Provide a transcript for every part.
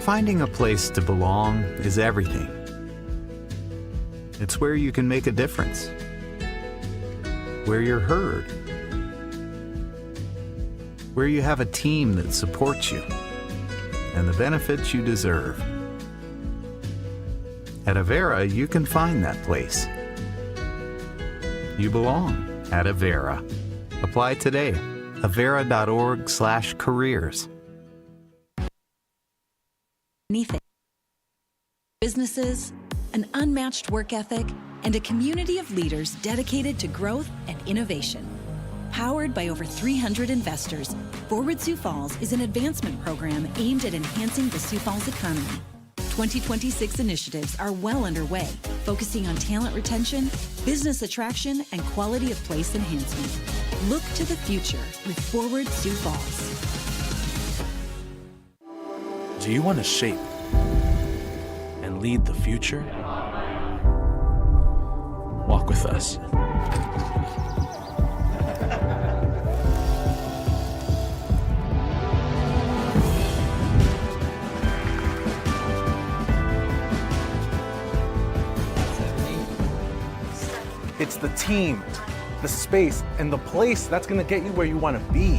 Finding a place to belong is everything. It's where you can make a difference, where you're heard, where you have a team that supports you, and the benefits you deserve. At Avera, you can find that place. You belong at Avera. Apply today. Avera.org/careers. Anything. Businesses, an unmatched work ethic, and a community of leaders dedicated to growth and innovation. Powered by over 300 investors, Forward Sioux Falls is an advancement program aimed at enhancing the Sioux Falls economy. 2026 initiatives are well underway, focusing on talent retention, business attraction, and quality of place enhancement. Look to the future with Forward Sioux Falls. Do you want to shape and lead the future? Walk with us. It's the team, the space, and the place that's going to get you where you want to be.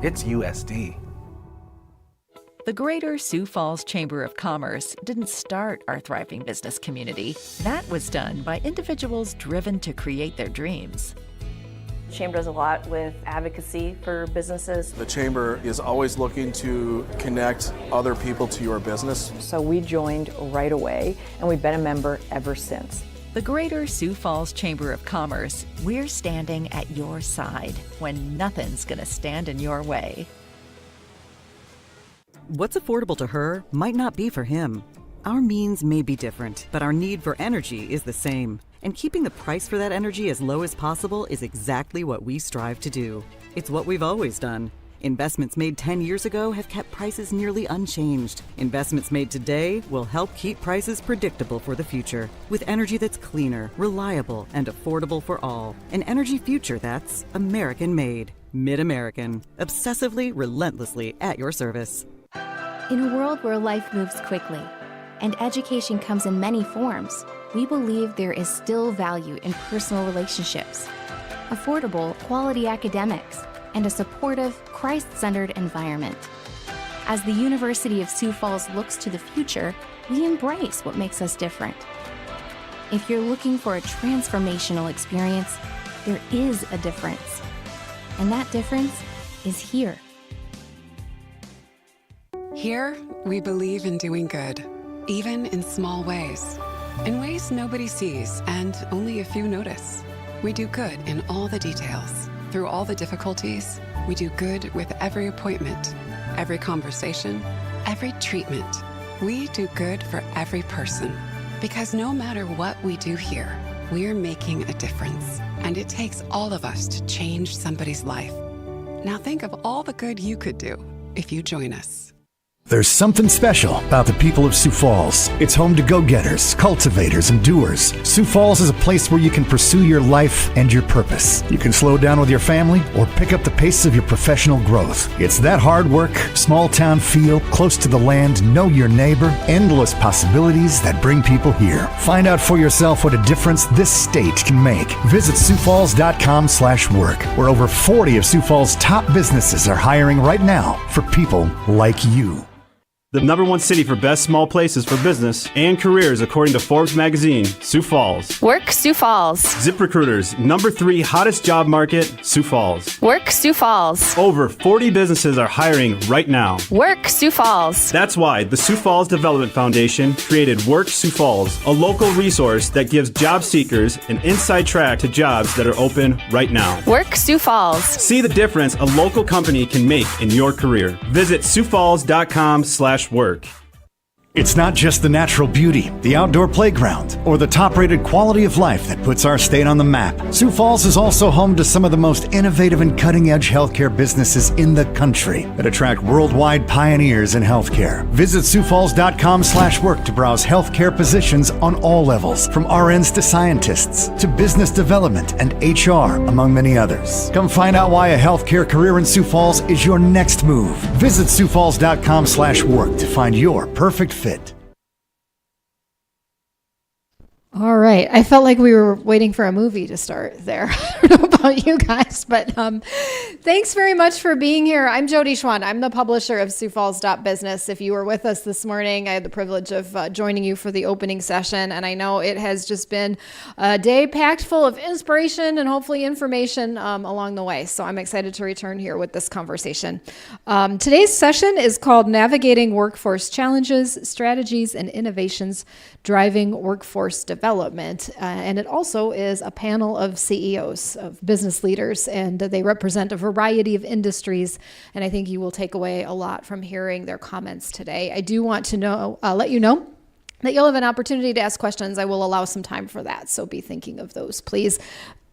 It's USD. The Greater Sioux Falls Chamber of Commerce didn't start our thriving business community. That was done by individuals driven to create their dreams. The Chamber does a lot with advocacy for businesses. The Chamber is always looking to connect other people to your business. So we joined right away, and we've been a member ever since. The Greater Sioux Falls Chamber of Commerce, we're standing at your side when nothing's gonna stand in your way. What's affordable to her might not be for him. Our means may be different, but our need for energy is the same. And keeping the price for that energy as low as possible is exactly what we strive to do. It's what we've always done. Investments made 10 years ago have kept prices nearly unchanged. Investments made today will help keep prices predictable for the future, with energy that's cleaner, reliable, and affordable for all. An energy future that's American-made. Mid-American. Obsessively, relentlessly at your service. In a world where life moves quickly and education comes in many forms, we believe there is still value in personal relationships, affordable, quality academics, and a supportive, Christ-centered environment. As the University of Sioux Falls looks to the future, we embrace what makes us different. If you're looking for a transformational experience, there is a difference. And that difference is here. Here, we believe in doing good, even in small ways. In ways nobody sees and only a few notice. We do good in all the details. Through all the difficulties, we do good with every appointment, every conversation, every treatment. We do good for every person. Because no matter what we do here, we're making a difference. And it takes all of us to change somebody's life. Now think of all the good you could do if you join us. There's something special about the people of Sioux Falls. It's home to go-getters, cultivators, and doers. Sioux Falls is a place where you can pursue your life and your purpose. You can slow down with your family or pick up the pace of your professional growth. It's that hard work, small town feel, close to the land, know your neighbor, endless possibilities that bring people here. Find out for yourself what a difference this state can make. Visit SiouxFalls.com/work, where over 40 of Sioux Falls' top businesses are hiring right now for people like you. The #1 city for best small places for business and careers according to Forbes magazine, Sioux Falls. Work Sioux Falls. ZipRecruiter's #3 hottest job market, Sioux Falls. Work Sioux Falls. Over 40 businesses are hiring right now. Work Sioux Falls. That's why the Sioux Falls Development Foundation created Work Sioux Falls, a local resource that gives job seekers an inside track to jobs that are open right now. Work Sioux Falls. See the difference a local company can make in your career. Visit SiouxFalls.com/work. It's not just the natural beauty, the outdoor playground, or the top-rated quality of life that puts our state on the map. Sioux Falls is also home to some of the most innovative and cutting-edge healthcare businesses in the country that attract worldwide pioneers in healthcare. Visit SiouxFalls.com/work to browse healthcare positions on all levels, from RNs to scientists, to business development and HR, among many others. Come find out why a healthcare career in Sioux Falls is your next move. Visit SiouxFalls.com/work to find your perfect fit. All right. I felt like we were waiting for a movie to start there. I don't know about you guys, but thanks very much for being here. I'm Jody Schwan. I'm the publisher of SiouxFalls.business. If you were with us this morning, I had the privilege of joining you for the opening session, and I know it has just been a day packed full of inspiration and hopefully information along the way. So I'm excited to return here with this conversation. Today's session is called Navigating Workforce Challenges, Strategies, and Innovations Driving Workforce Development. And it also is a panel of CEOs, of business leaders, and they represent a variety of industries. And I think you will take away a lot from hearing their comments today. I do want to let you know that you'll have an opportunity to ask questions. I will allow some time for that, so be thinking of those, please.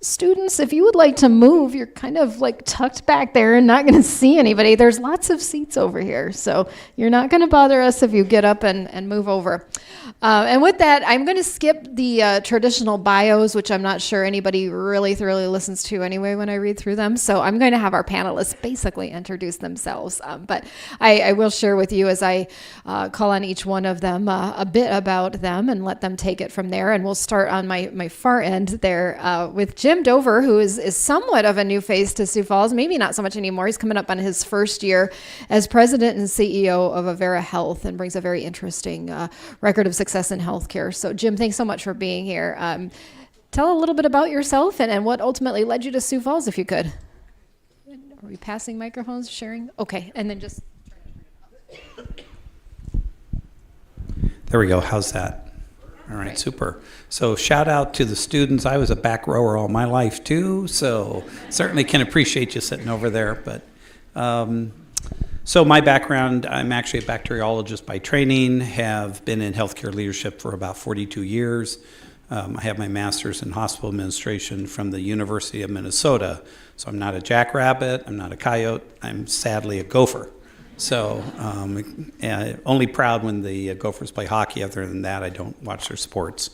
Students, if you would like to move, you're kind of like tucked back there and not going to see anybody. There's lots of seats over here, so you're not going to bother us if you get up and move over. And with that, I'm going to skip the traditional bios, which I'm not sure anybody really thoroughly listens to anyway when I read through them. So I'm going to have our panelists basically introduce themselves. But I will share with you as I call on each one of them a bit about them and let them take it from there. And we'll start on my far end there with Jim Dover, who is somewhat of a new face to Sioux Falls, maybe not so much anymore. He's coming up on his first year as president and CEO of Avera Health and brings a very interesting record of success in healthcare. So Jim, thanks so much for being here. Tell a little bit about yourself and what ultimately led you to Sioux Falls, if you could. Are we passing microphones, sharing? Okay, and then just... There we go. How's that? All right, super. So shout out to the students. I was a back rower all my life too, so certainly can appreciate you sitting over there. But so my background, I'm actually a bacteriologist by training, have been in healthcare leadership for about 42 years. I have my master's in hospital administration from the University of Minnesota. So I'm not a jackrabbit, I'm not a coyote, I'm sadly a gopher. So only proud when the Gophers play hockey. Other than that, I don't watch their sports.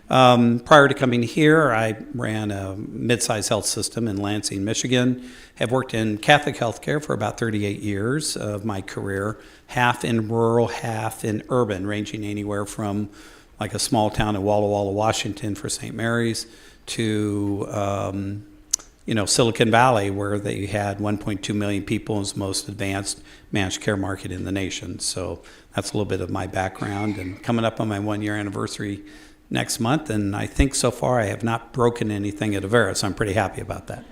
Prior to coming here, I ran a mid-sized health system in Lansing, Michigan. Have worked in Catholic healthcare for about 38 years of my career, half in rural, half in urban, ranging anywhere from like a small town in Walla Walla, Washington for St. Mary's to Silicon Valley, where they had 1.2 million people, and was the most advanced managed care market in the nation. So that's a little bit of my background, and coming up on my 1-year anniversary next month, and I think so far I have not broken anything at Avera, so I'm pretty happy about that.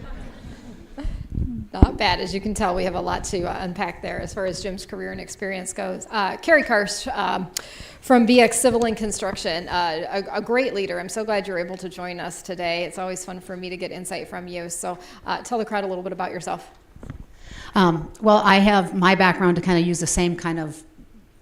Not bad. As you can tell, we have a lot to unpack there as far as Jim's career and experience goes. Carrie Karst from BX Civil and Construction, a great leader. I'm so glad you're able to join us today. It's always fun for me to get insight from you. So tell the crowd a little bit about yourself. Well, I have my background to kind of use the same kind of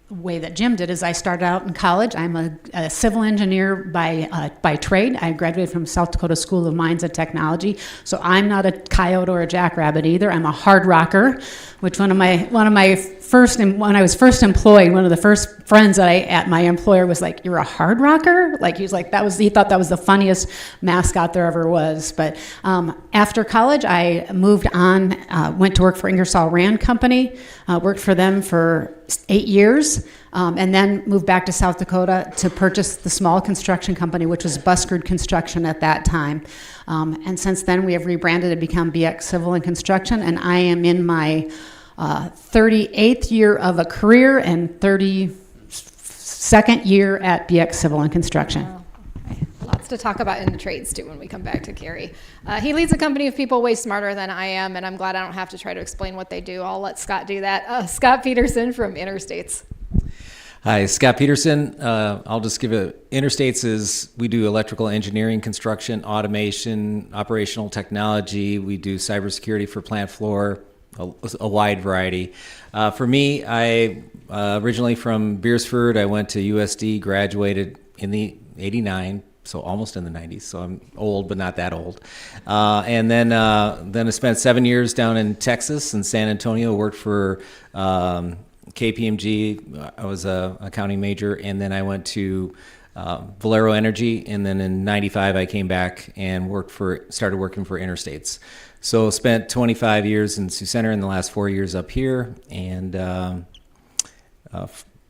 way that Jim did. Is I started out in college. I'm a civil engineer by trade. I graduated from South Dakota School of Mines and Technology. So I'm not a coyote or a jackrabbit either. I'm a hard rocker, which when I was first employed, one of the first friends that at my employer was like, "You're a hard rocker?" Like he thought that was the funniest mascot there ever was. But after college, I moved on, went to work for Ingersoll Rand Company, worked for them for 8 years, and then moved back to South Dakota to purchase the small construction company, which was Buskard Construction at that time. And since then, we have rebranded and become BX Civil and Construction, and I am in my 38th year of a career and 32nd year at BX Civil and Construction. Wow. Okay. Lots to talk about in the trades too when we come back to Carrie. He leads a company of people way smarter than I am, and I'm glad I don't have to try to explain what they do. I'll let Scott do that. Scott Peterson from Interstates. Hi, Scott Peterson. I'll just give Interstates is we do electrical engineering, construction, automation, operational technology. We do cybersecurity for plant floor, a wide variety. For me, I originally from Beersford. I went to USD, graduated in the 89, so almost in the 90s. So I'm old, but not that old. And then I spent 7 years down in Texas, in San Antonio, worked for KPMG. I was a accounting major, and then I went to Valero Energy, and then in 95 I came back and started working for Interstates. So spent 25 years in Sioux Center and the last 4 years up here, and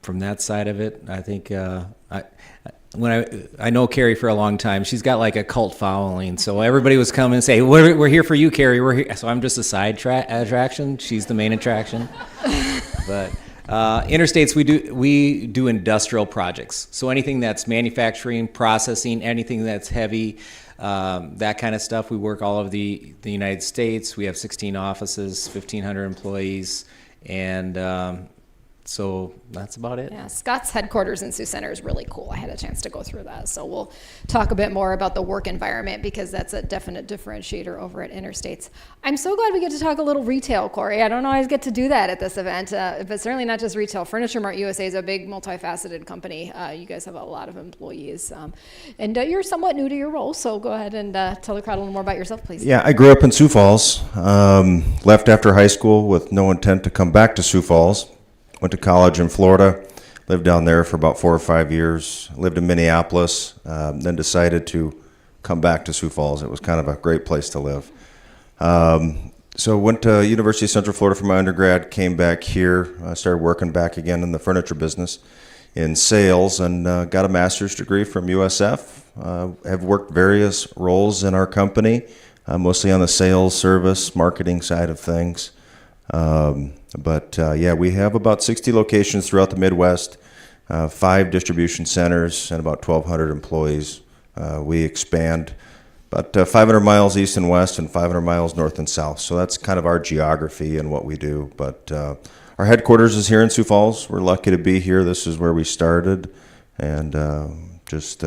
from that side of it, I think I know Carrie for a long time. She's got like a cult following, so everybody was coming and say, "We're here for you, Carrie. We're here." So I'm just a side attraction. She's the main attraction. But Interstates, we do industrial projects. So anything that's manufacturing, processing, anything that's heavy, that kind of stuff. We work all over the United States. We have 16 offices, 1,500 employees, and so that's about it. Yeah, Scott's headquarters in Sioux Center is really cool. I had a chance to go through that. So we'll talk a bit more about the work environment because that's a definite differentiator over at Interstates. I'm so glad we get to talk a little retail, Corey. I don't always get to do that at this event, but certainly not just retail. Furniture Mart USA is a big, multifaceted company. You guys have a lot of employees. And you're somewhat new to your role, so go ahead and tell the crowd a little more about yourself, please. Yeah, I grew up in Sioux Falls, left after high school with no intent to come back to Sioux Falls. Went to college in Florida, lived down there for about 4 or 5 years, lived in Minneapolis, then decided to come back to Sioux Falls. It was kind of a great place to live. So went to University of Central Florida for my undergrad, came back here, started working back again in the furniture business in sales, and got a master's degree from USF. Have worked various roles in our company, mostly on the sales, service, marketing side of things. But we have about 60 locations throughout the Midwest, 5 distribution centers, and about 1,200 employees. We expand about 500 miles east and west and 500 miles north and south. So that's kind of our geography and what we do. But our headquarters is here in Sioux Falls. We're lucky to be here. This is where we started, and just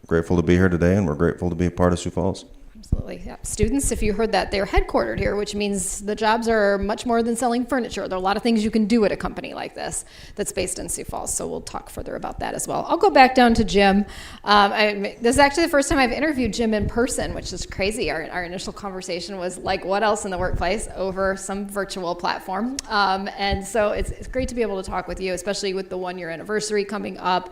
grateful to be here today, and we're grateful to be a part of Sioux Falls. Absolutely. Yeah. Students, if you heard that, they're headquartered here, which means the jobs are much more than selling furniture. There are a lot of things you can do at a company like this that's based in Sioux Falls, so we'll talk further about that as well. I'll go back down to Jim. This is actually the first time I've interviewed Jim in person, which is crazy. Our initial conversation was like, what else in the workplace, over some virtual platform. And so it's great to be able to talk with you, especially with the 1-year anniversary coming up.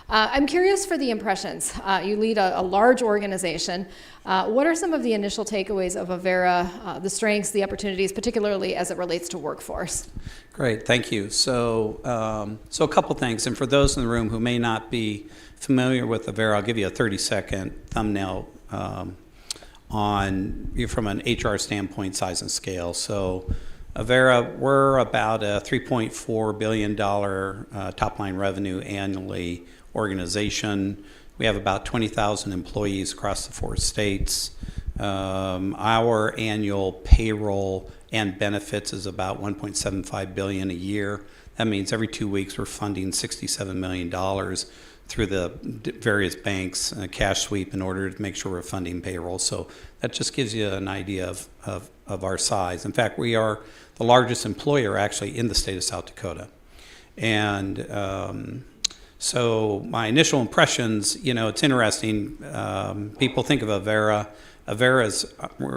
I'm curious for the impressions. You lead a large organization. What are some of the initial takeaways of Avera, the strengths, the opportunities, particularly as it relates to workforce? Great, thank you. So a couple things, and for those in the room who may not be familiar with Avera, I'll give you a 30-second thumbnail on from an HR standpoint, size and scale. So Avera, we're about a $3.4 billion top-line revenue annually organization. We have about 20,000 employees across the 4 states. Our annual payroll and benefits is about $1.75 billion a year. That means every 2 weeks we're funding $67 million through the various banks, cash sweep, in order to make sure we're funding payroll. So that just gives you an idea of our size. In fact, we are the largest employer actually in the state of South Dakota. And so my initial impressions, it's interesting. People think of Avera. Avera's,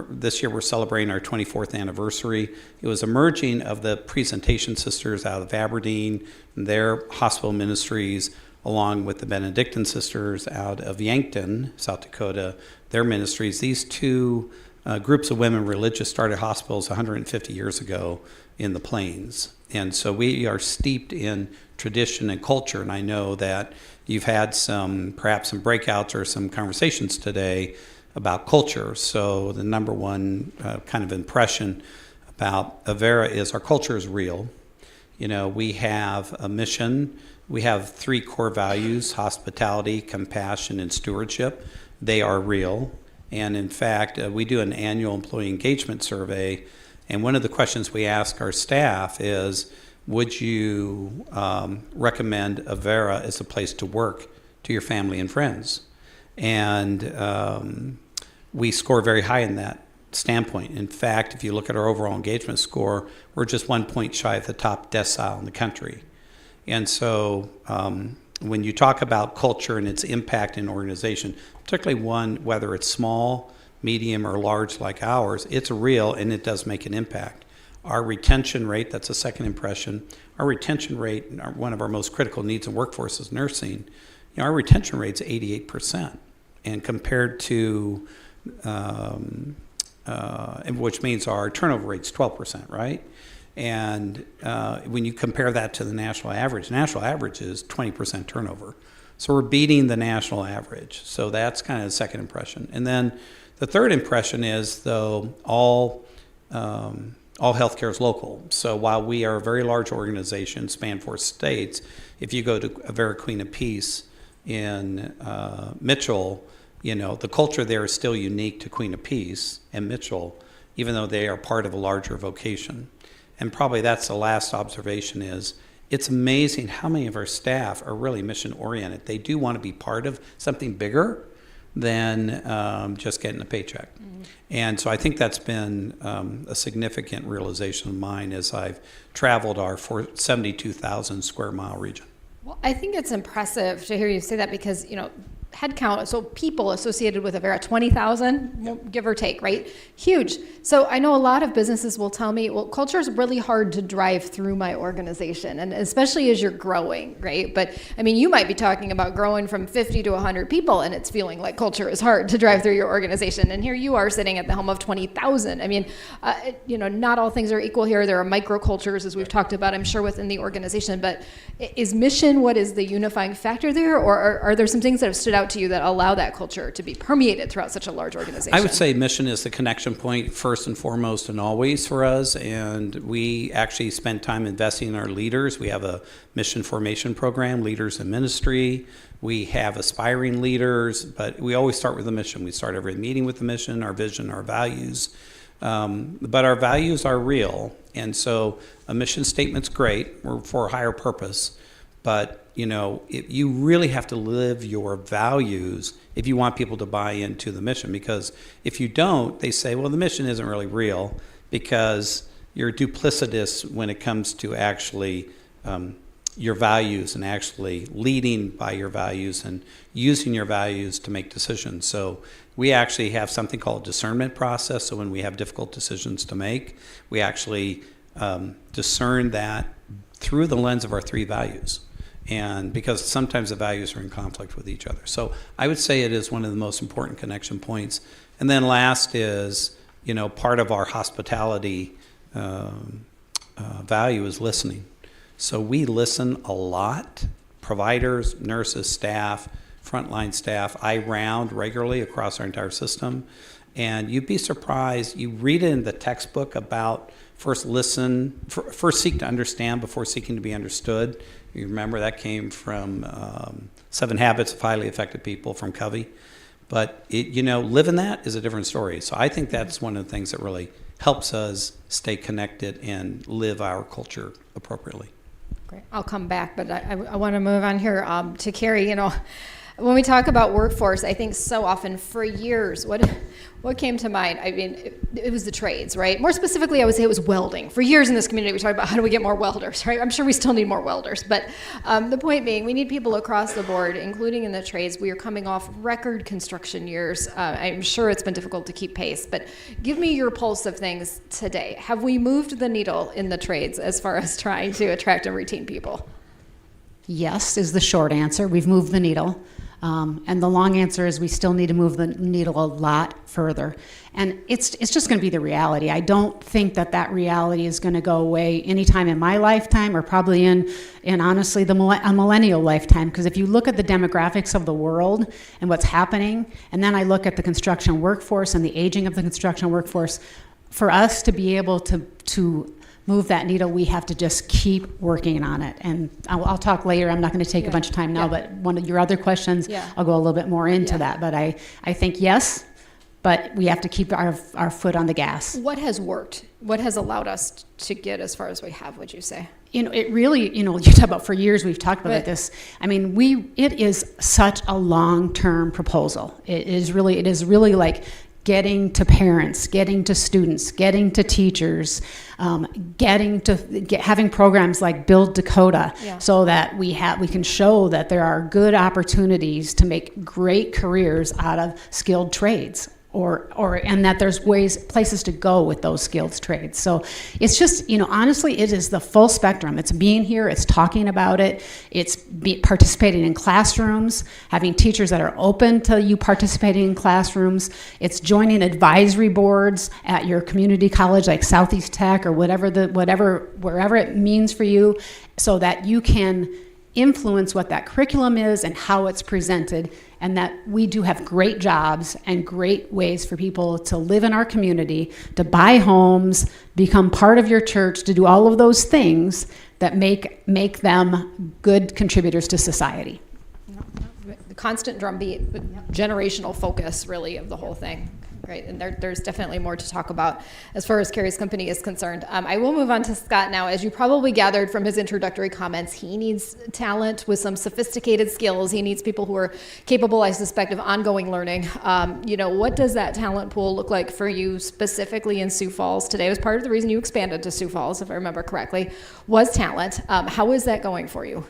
this year we're celebrating our 24th anniversary. It was a merging of the Presentation Sisters out of Aberdeen, their hospital ministries, along with the Benedictine Sisters out of Yankton, South Dakota, their ministries. These 2 groups of women religious started hospitals 150 years ago in the Plains. And so we are steeped in tradition and culture, and I know that you've had perhaps some breakouts or some conversations today about culture. So the number one kind of impression about Avera is our culture is real. We have a mission. We have 3 core values: hospitality, compassion, and stewardship. They are real. And in fact, we do an annual employee engagement survey, and one of the questions we ask our staff is, would you recommend Avera as a place to work to your family and friends? And we score very high in that standpoint. In fact, if you look at our overall engagement score, we're just 1 point shy of the top decile in the country. And so when you talk about culture and its impact in an organization, particularly one, whether it's small, medium, or large like ours, it's real and it does make an impact. Our retention rate, that's a second impression, our retention rate, one of our most critical needs in workforce is nursing. Our retention rate's 88%. And compared to, which means our turnover rate's 12%, right? And when you compare that to the national average is 20% turnover. So we're beating the national average. So that's kind of the second impression. And then the third impression is, though, all healthcare is local. So while we are a very large organization, span 4 states, if you go to Avera Queen of Peace in Mitchell, the culture there is still unique to Queen of Peace and Mitchell, even though they are part of a larger vocation. And probably that's the last observation is, it's amazing how many of our staff are really mission oriented. They do want to be part of something bigger than just getting a paycheck. Mm-hmm. And so I think that's been a significant realization of mine as I've traveled our 72,000 square mile region. Well, I think it's impressive to hear you say that because, head count, so people associated with Avera, 20,000, give or take, right? Huge. So I know a lot of businesses will tell me, well, culture is really hard to drive through my organization, and especially as you're growing, right? But I mean, you might be talking about growing from 50 to 100 people, and it's feeling like culture is hard to drive through your organization. And here you are sitting at the helm of 20,000. I mean, not all things are equal here. There are microcultures, as we've talked about, I'm sure, within the organization. But is mission what is the unifying factor there, or are there some things that have stood out to you that allow that culture to be permeated throughout such a large organization? I would say mission is the connection point first and foremost and always for us, and we actually spend time investing in our leaders. We have a mission formation program, Leaders in Ministry. We have aspiring leaders, but we always start with the mission. We start every meeting with the mission, our vision, our values. But our values are real, and so a mission statement's great. We're for a higher purpose. But, you really have to live your values if you want people to buy into the mission. Because if you don't, they say, well, the mission isn't really real because you're duplicitous when it comes to actually your values and actually leading by your values and using your values to make decisions. So we actually have something called a discernment process. So when we have difficult decisions to make, we actually discern that through the lens of our 3 values. And because sometimes the values are in conflict with each other. So I would say it is one of the most important connection points. And then last is, part of our hospitality value is listening. So we listen a lot, providers, nurses, staff, frontline staff. I round regularly across our entire system. And you'd be surprised, you read it in the textbook about first listen, first seek to understand before seeking to be understood. You remember that came from 7 Habits of Highly Effective People from Covey. But, living that is a different story. So I think that's one of the things that really helps us stay connected and live our culture appropriately. Great. I'll come back, but I want to move on here to Carrie. When we talk about workforce, I think so often for years, what came to mind? I mean, it was the trades, right? More specifically, I would say it was welding. For years in this community, we talked about how do we get more welders, right? I'm sure we still need more welders, but the point being, we need people across the board, including in the trades. We are coming off record construction years. I'm sure it's been difficult to keep pace, but give me your pulse of things today. Have we moved the needle in the trades as far as trying to attract and retain people? Yes, is the short answer. We've moved the needle. And the long answer is we still need to move the needle a lot further. And it's just going to be the reality. I don't think that reality is going to go away anytime in my lifetime or probably in honestly, a millennial lifetime. Because if you look at the demographics of the world and what's happening, and then I look at the construction workforce and the aging of the construction workforce, for us to be able to move that needle, we have to just keep working on it. And I'll talk later. I'm not going to take a bunch of time now, but one of your other questions, I'll go a little bit more into that. But I think yes, but we have to keep our foot on the gas. What has worked? What has allowed us to get as far as we have, would you say? It really, you talk about for years we've talked about this. I mean, it is such a long-term proposal. It is really like getting to parents, getting to students, getting to teachers, having programs like Build Dakota, so that we can show that there are good opportunities to make great careers out of skilled trades. And that there's places to go with those skilled trades. So it's just, honestly, it is the full spectrum. It's being here, it's talking about it, it's participating in classrooms, having teachers that are open to you participating in classrooms. It's joining advisory boards at your community college, like Southeast Tech or wherever it means for you, so that you can influence what that curriculum is and how it's presented, and that we do have great jobs and great ways for people to live in our community, to buy homes, become part of your church, to do all of those things that make them good contributors to society. The constant drumbeat, generational focus, really, of the whole thing. Great, and there's definitely more to talk about as far as Carrie's company is concerned. I will move on to Scott now. As you probably gathered from his introductory comments, he needs talent with some sophisticated skills. He needs people who are capable, I suspect, of ongoing learning. What does that talent pool look like for you specifically in Sioux Falls today? It was part of the reason you expanded to Sioux Falls, if I remember correctly, was talent. How is that going for you?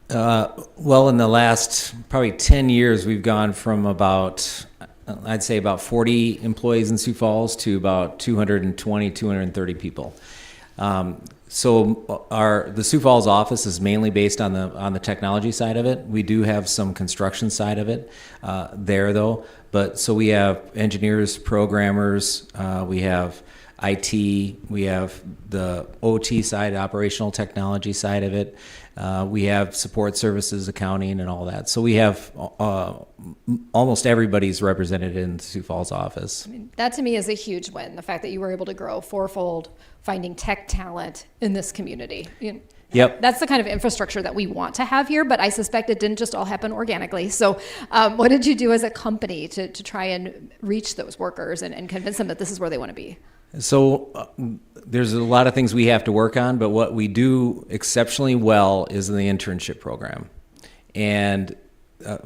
Well, in the last probably 10 years, we've gone from I'd say about 40 employees in Sioux Falls to about 220, 230 people. So the Sioux Falls office is mainly based on the technology side of it. We do have some construction side of it there, though. But so we have engineers, programmers, we have IT, we have the OT side, operational technology side of it. We have support services, accounting, and all that. So we have almost everybody's represented in the Sioux Falls office. That to me is a huge win, the fact that you were able to grow fourfold, finding tech talent in this community. Yep. That's the kind of infrastructure that we want to have here, but I suspect it didn't just all happen organically. So what did you do as a company to try and reach those workers and convince them that this is where they want to be? So there's a lot of things we have to work on, but what we do exceptionally well is the internship program. And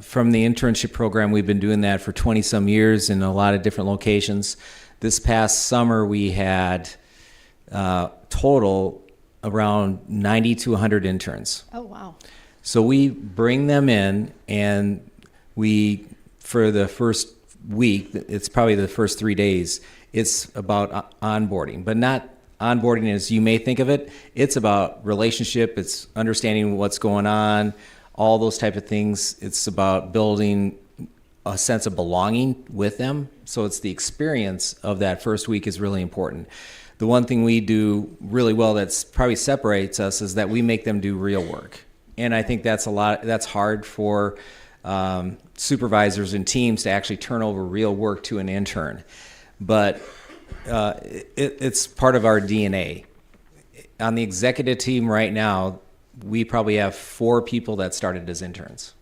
from the internship program, we've been doing that for 20 some years in a lot of different locations. This past summer, we had total around 90 to 100 interns. Oh, wow. So we bring them in, and for the first week, it's probably the first 3 days, it's about onboarding, but not onboarding as you may think of it. It's about relationship. It's understanding what's going on, all those type of things. It's about building a sense of belonging with them. So it's the experience of that first week is really important. The one thing we do really well that's probably separates us is that we make them do real work. And I think that's hard for supervisors and teams to actually turn over real work to an intern. But it's part of our DNA. On the executive team right now, we probably have 4 people that started as interns.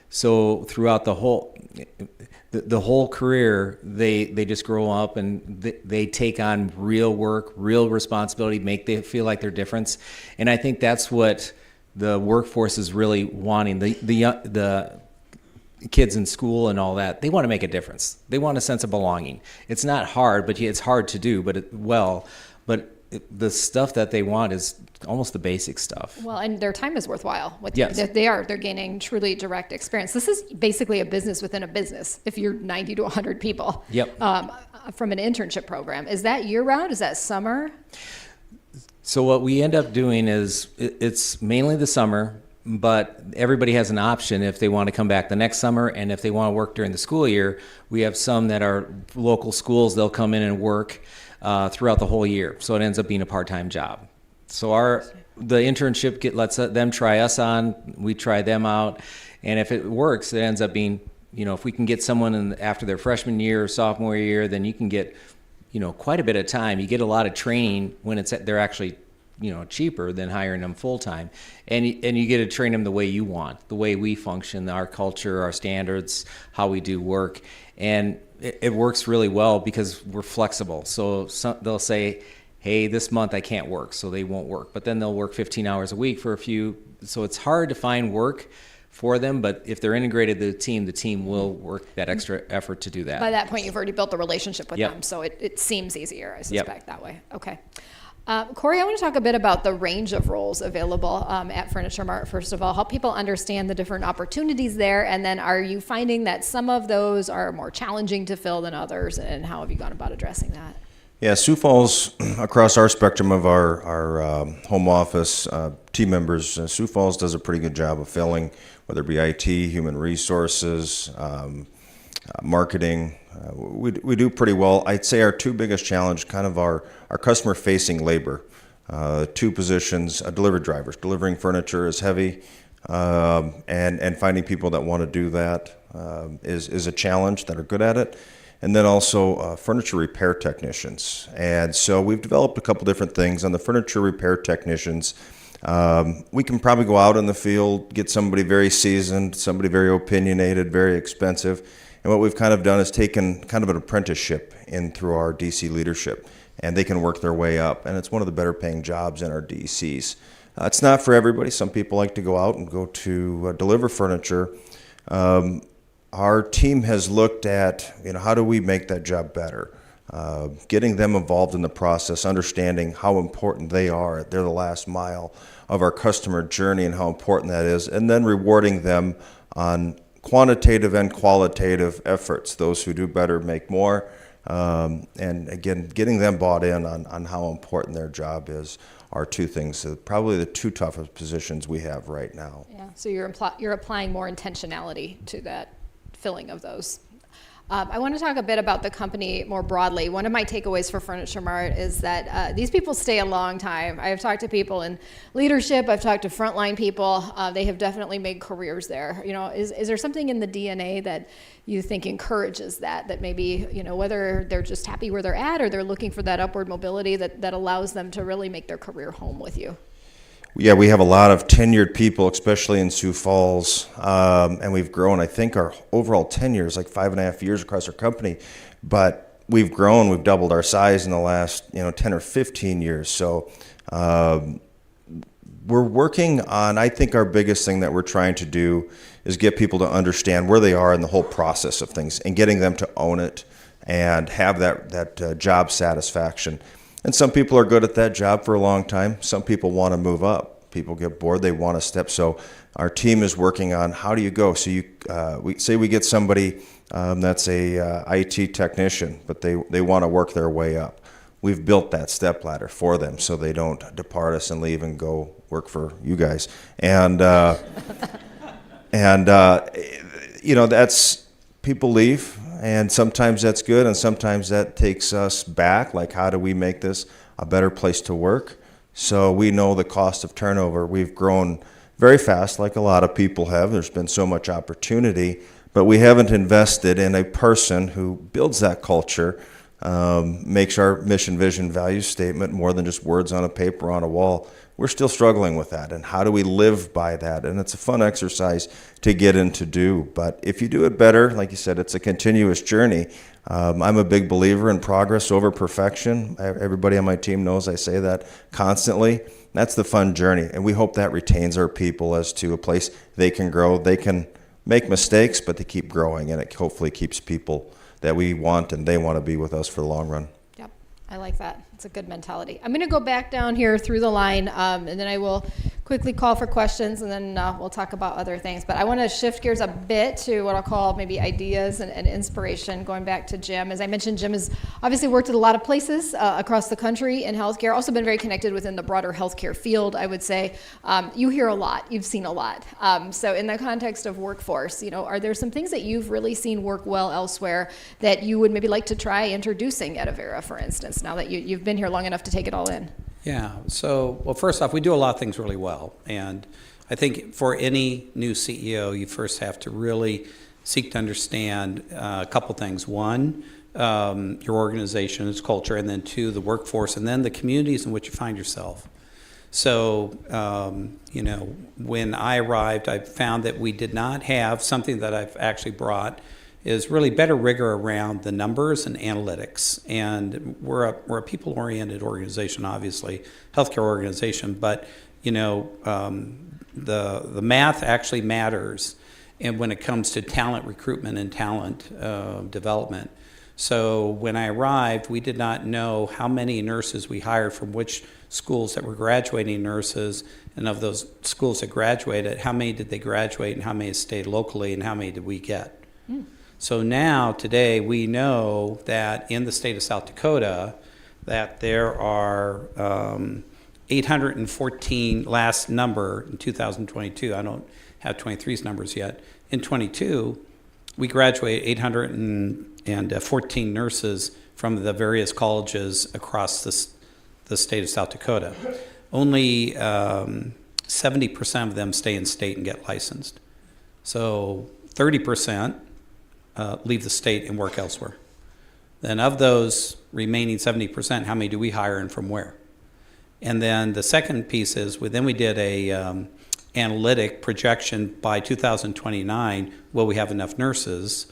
So throughout the whole career, they just grow up and they take on real work, real responsibility, they feel like they're different. And I think that's what the workforce is really wanting. The kids in school and all that, they want to make a difference. They want a sense of belonging. It's not hard, but it's hard to do, but the stuff that they want is almost the basic stuff. Well, and their time is worthwhile. Yes. They're gaining truly direct experience. This is basically a business within a business if you're 90 to 100 people. Yep. From an internship program. Is that year round? Is that summer? So what we end up doing is it's mainly the summer, but everybody has an option if they want to come back the next summer, and if they want to work during the school year. We have some that are local schools. They'll come in and work throughout the whole year. So it ends up being a part-time job. So the internship lets them try us on, we try them out, and if it works, it ends up being, if we can get someone after their freshman year or sophomore year, then you can get, quite a bit of time. You get a lot of training when they're actually, cheaper than hiring them full time, and you get to train them the way you want, the way we function, our culture, our standards, how we do work, and it works really well because we're flexible. So they'll say, hey, this month I can't work, so they won't work. But then they'll work 15 hours a week for a few. So it's hard to find work for them, but if they're integrated to the team will work that extra effort to do that. By that point, you've already built the relationship with Yep. them, so it seems easier, I Yep. suspect, that way. Okay. Corey, I want to talk a bit about the range of roles available at Furniture Mart, first of all. Help people understand the different opportunities there, and then are you finding that some of those are more challenging to fill than others, and how have you gone about addressing that? Yeah, Sioux Falls, across our spectrum of our home office team members, Sioux Falls does a pretty good job of filling, whether it be IT, human resources, marketing. We do pretty well. I'd say our two biggest challenge, kind of our customer-facing labor. Two positions, delivery drivers. Delivering furniture is heavy, and finding people that want to do that is a challenge, that are good at it. And then also furniture repair technicians. And so we've developed a couple different things. On the furniture repair technicians, we can probably go out in the field, get somebody very seasoned, somebody very opinionated, very expensive. And what we've kind of done is taken kind of an apprenticeship in through our DC leadership, and they can work their way up. And it's one of the better paying jobs in our DCs. It's not for everybody. Some people like to go out and go to deliver furniture. Our team has looked at, how do we make that job better? Getting them involved in the process, understanding how important they are. They're the last mile of our customer journey and how important that is, and then rewarding them on quantitative and qualitative efforts. Those who do better make more. And again, getting them bought in on how important their job is are two things, probably the two toughest positions we have right now. Yeah, so you're applying more intentionality to that filling of those. I want to talk a bit about the company more broadly. One of my takeaways for Furniture Mart is that these people stay a long time. I have talked to people in leadership. I've talked to frontline people. They have definitely made careers there. Is there something in the DNA that you think encourages that maybe, whether they're just happy where they're at or they're looking for that upward mobility that allows them to really make their career home with you? Yeah, we have a lot of tenured people, especially in Sioux Falls, and we've grown. I think our overall tenure is like 5.5 years across our company, but we've grown. We've doubled our size in the last 10 or 15 years. So we're working on, I think our biggest thing that we're trying to do is get people to understand where they are in the whole process of things and getting them to own it and have that job satisfaction. And some people are good at that job for a long time. Some people want to move up. People get bored. They want to step. So our team is working on how do you go. So we get somebody that's a IT technician, but they want to work their way up. We've built that step ladder for them so they don't depart us and leave and go work for you guys. And that's people leave. And sometimes that's good, and sometimes that takes us back, like how do we make this a better place to work? So we know the cost of turnover. We've grown very fast, like a lot of people have. There's been so much opportunity, but we haven't invested in a person who builds that culture, makes our mission, vision, value statement more than just words on a paper on a wall. We're still struggling with that, and how do we live by that? And it's a fun exercise to get in to do. But if you do it better, like you said, it's a continuous journey. I'm a big believer in progress over perfection. Everybody on my team knows I say that constantly. That's the fun journey, and we hope that retains our people as to a place they can grow. They can make mistakes, but they keep growing, and it hopefully keeps people that we want and they want to be with us for the long run. Yep, I like that. It's a good mentality. I'm going to go back down here through the line, and then I will quickly call for questions, and then we'll talk about other things. But I want to shift gears a bit to what I'll call maybe ideas and inspiration, going back to Jim. As I mentioned, Jim has obviously worked at a lot of places across the country in healthcare, also been very connected within the broader healthcare field, I would say. You hear a lot. You've seen a lot. So in the context of workforce, are there some things that you've really seen work well elsewhere that you would maybe like to try introducing at Avera, for instance, now that you've been here long enough to take it all in? Yeah, so, well, first off, we do a lot of things really well. And I think for any new CEO, you first have to really seek to understand a couple things. One, your organization, its culture, and then two, the workforce, and then the communities in which you find yourself. So, when I arrived, I found that we did not have something that I've actually brought is really better rigor around the numbers and analytics. And we're a people-oriented organization, obviously, healthcare organization, but the math actually matters, and when it comes to talent recruitment and talent development. So when I arrived, we did not know how many nurses we hired from which schools that were graduating nurses, and of those schools that graduated, how many did they graduate and how many stayed locally and how many did we get. So now, today, we know that in the state of South Dakota, that there are 814, last number in 2022, I don't have 23's numbers yet. In 22, we graduated 814 nurses from the various colleges across the state of South Dakota. Only 70% of them stay in state and get licensed. So 30% leave the state and work elsewhere. Then of those remaining 70%, how many do we hire and from where? And then the second piece is, then we did a analytic projection by 2029, will we have enough nurses?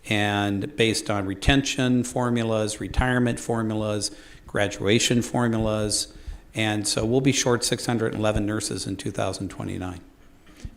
And based on retention formulas, retirement formulas, graduation formulas, and so we'll be short 611 nurses in 2029.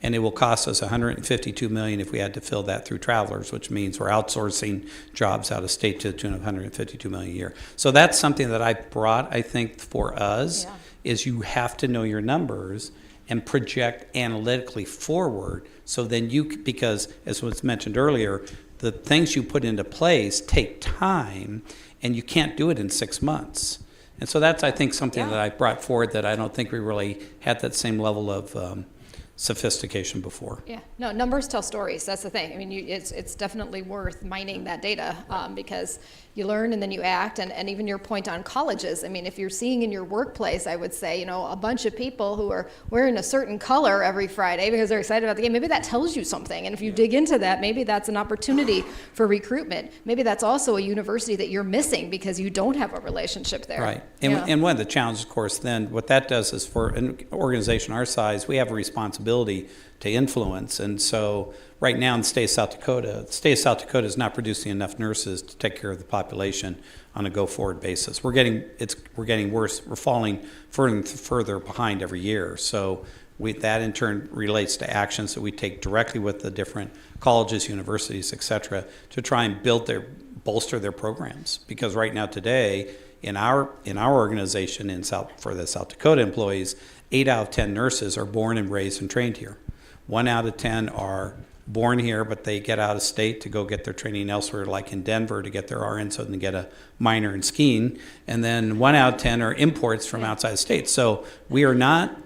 And it will cost us $152 million if we had to fill that through travelers, which means we're outsourcing jobs out of state to the tune of $152 million a year. So that's something that I brought, I think, for us, is you have to know your numbers and project analytically forward. So then because as was mentioned earlier, the things you put into place take time, and you can't do it in 6 months. And so that's, I think, something that I brought forward that I don't think we really had that same level of sophistication before. Yeah, no, numbers tell stories. That's the thing. I mean, it's definitely worth mining that data because you learn and then you act. And even your point on colleges, I mean, if you're seeing in your workplace, I would say, a bunch of people who are wearing a certain color every Friday because they're excited about the game, maybe that tells you something. And if you dig into that, maybe that's an opportunity for recruitment. Maybe that's also a university that you're missing because you don't have a relationship there. Right. And one of the challenges, of course, then what that does is, for an organization our size, we have a responsibility to influence. And so right now in the state of South Dakota, is not producing enough nurses to take care of the population on a go-forward basis. We're getting worse. We're falling further behind every year. So that in turn relates to actions that we take directly with the different colleges, universities, et cetera, to try and bolster their programs. Because right now today, in our organization for the South Dakota employees, 8 out of 10 nurses are born and raised and trained here. 1 out of 10 are born here, but they get out of state to go get their training elsewhere, like in Denver, to get their RN so they can get a minor in skiing. And then 1 out of 10 are imports from outside the state. So we are not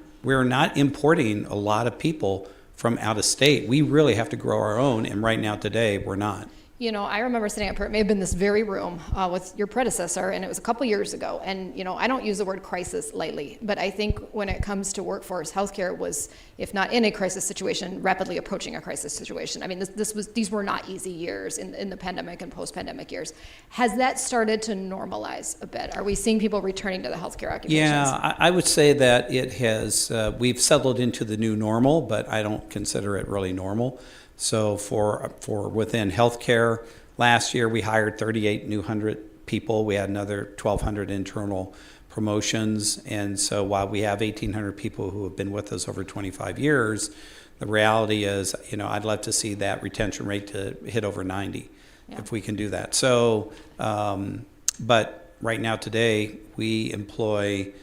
importing a lot of people from out of state. We really have to grow our own, and right now today we're not. I remember sitting up here, it may have been this very room with your predecessor, and it was a couple years ago. And, I don't use the word crisis lightly, but I think when it comes to workforce, healthcare was, if not in a crisis situation, rapidly approaching a crisis situation. I mean, these were not easy years in the pandemic and post-pandemic years. Has that started to normalize a bit? Are we seeing people returning to the healthcare occupations? Yeah, I would say that it has, we've settled into the new normal, but I don't consider it really normal. So for within healthcare, last year we hired 3,800 people. We had another 1,200 internal promotions. And so while we have 1,800 people who have been with us over 25 years, the reality is, I'd love to see that retention rate to hit over 90 if we can do that. So, but right now today, we employ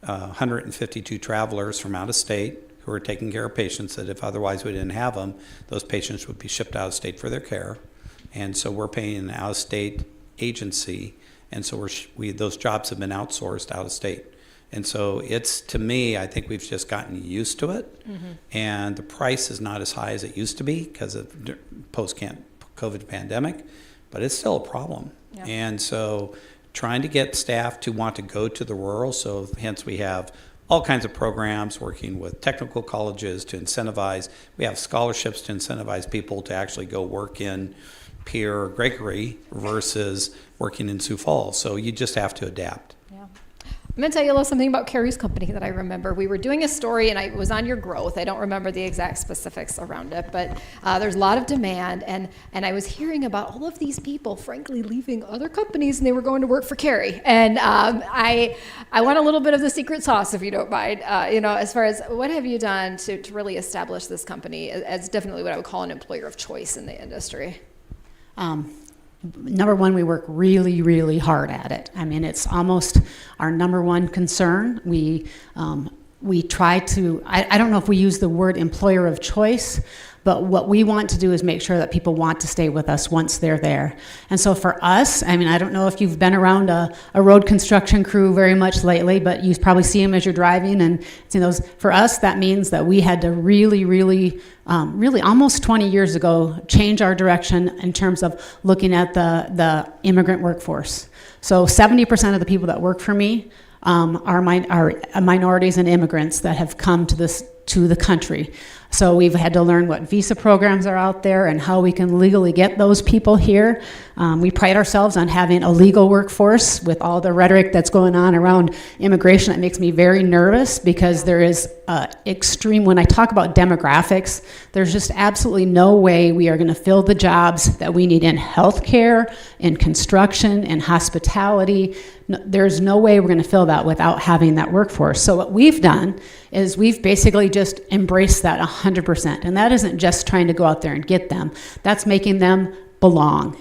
152 travelers from out of state who are taking care of patients that if otherwise we didn't have them, those patients would be shipped out of state for their care. And so we're paying an out-of-state agency, and so those jobs have been outsourced out of state. And so it's, to me, I think we've just gotten used to it, and the price is not as high as it used to be because of post-COVID pandemic, but it's still a problem. Yeah. And so trying to get staff to want to go to the rural, so hence we have all kinds of programs working with technical colleges to incentivize. We have scholarships to incentivize people to actually go work in Pierre or Gregory versus working in Sioux Falls. So you just have to adapt. Yeah. I'm going to tell you a little something about Carrie's company that I remember. We were doing a story, and I was on your growth. I don't remember the exact specifics around it, but there's a lot of demand, and I was hearing about all of these people, frankly, leaving other companies, and they were going to work for Carrie. And I want a little bit of the secret sauce, if you don't mind, as far as what have you done to really establish this company as definitely what I would call an employer of choice in the industry? Number one, we work really, really hard at it. I mean, it's almost our number one concern. We try to, I don't know if we use the word employer of choice, but what we want to do is make sure that people want to stay with us once they're there. And so for us, I mean, I don't know if you've been around a road construction crew very much lately, but you probably see them as you're driving. And those. For us, that means that we had to really almost 20 years ago, change our direction in terms of looking at the immigrant workforce. So 70% of the people that work for me are minorities and immigrants that have come to the country. So we've had to learn what visa programs are out there and how we can legally get those people here. We pride ourselves on having a legal workforce. With all the rhetoric that's going on around immigration, it makes me very nervous because there is extreme, when I talk about demographics, there's just absolutely no way we are going to fill the jobs that we need in healthcare, in construction, in hospitality. There's no way we're going to fill that without having that workforce. So what we've done is we've basically just embraced that 100%. And that isn't just trying to go out there and get them. That's making them belong.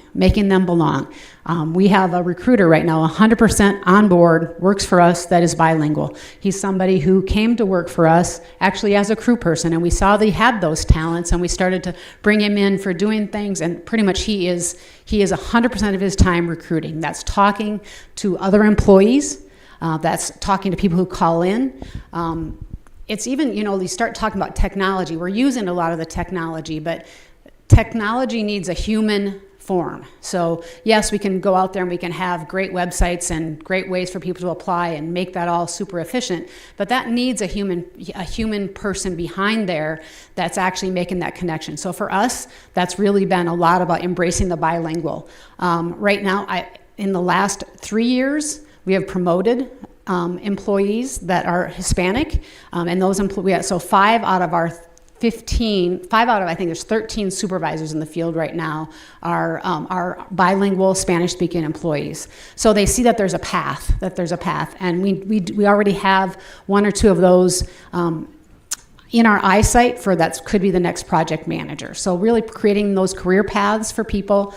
We have a recruiter right now, 100% on board, works for us, that is bilingual. He's somebody who came to work for us actually as a crew person, and we saw that he had those talents, and we started to bring him in for doing things, and pretty much he is 100% of his time recruiting. That's talking to other employees, that's talking to people who call in. It's even, you start talking about technology. We're using a lot of the technology, but technology needs a human form. So yes, we can go out there and we can have great websites and great ways for people to apply and make that all super efficient, but that needs a human person behind there that's actually making that connection. So for us, that's really been a lot about embracing the bilingual. Right now, in the last 3 years, we have promoted employees that are Hispanic, and those employees, so 5 out of I think there's 13 supervisors in the field right now are bilingual Spanish-speaking employees. So they see that there's a path, and we already have 1 or 2 of those in our eyesight for that could be the next project manager. So really creating those career paths for people.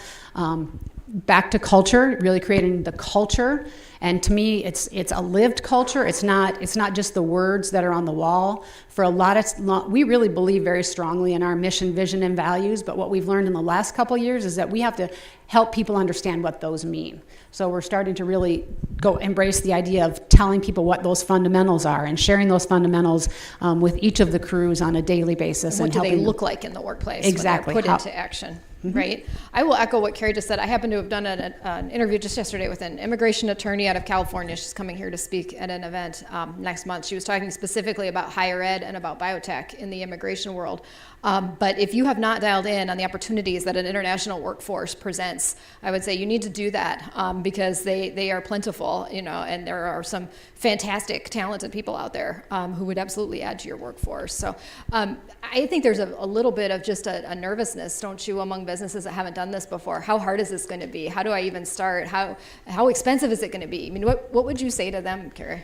Back to culture, really creating the culture. And to me, it's a lived culture. It's not just the words that are on the wall. For a lot of, we really believe very strongly in our mission, vision, and values. But what we've learned in the last couple of years is that we have to help people understand what those mean. So we're starting to really go embrace the idea of telling people what those fundamentals are and sharing those fundamentals with each of the crews on a daily basis. And what do they look like in the workplace exactly when they're put into action? Mm-hmm. Right. I will echo what Carrie just said. I happened to have done an interview just yesterday with an immigration attorney out of California. She's coming here to speak at an event next month. She was talking specifically about higher ed and about biotech in the immigration world. But if you have not dialed in on the opportunities that an international workforce presents, I would say you need to do that because they are plentiful, and there are some fantastic, talented people out there who would absolutely add to your workforce. So I think there's a little bit of just a nervousness, don't you, among businesses that haven't done this before? How hard is this going to be? How do I even start? How expensive is it going to be? I mean, what would you say to them, Carrie?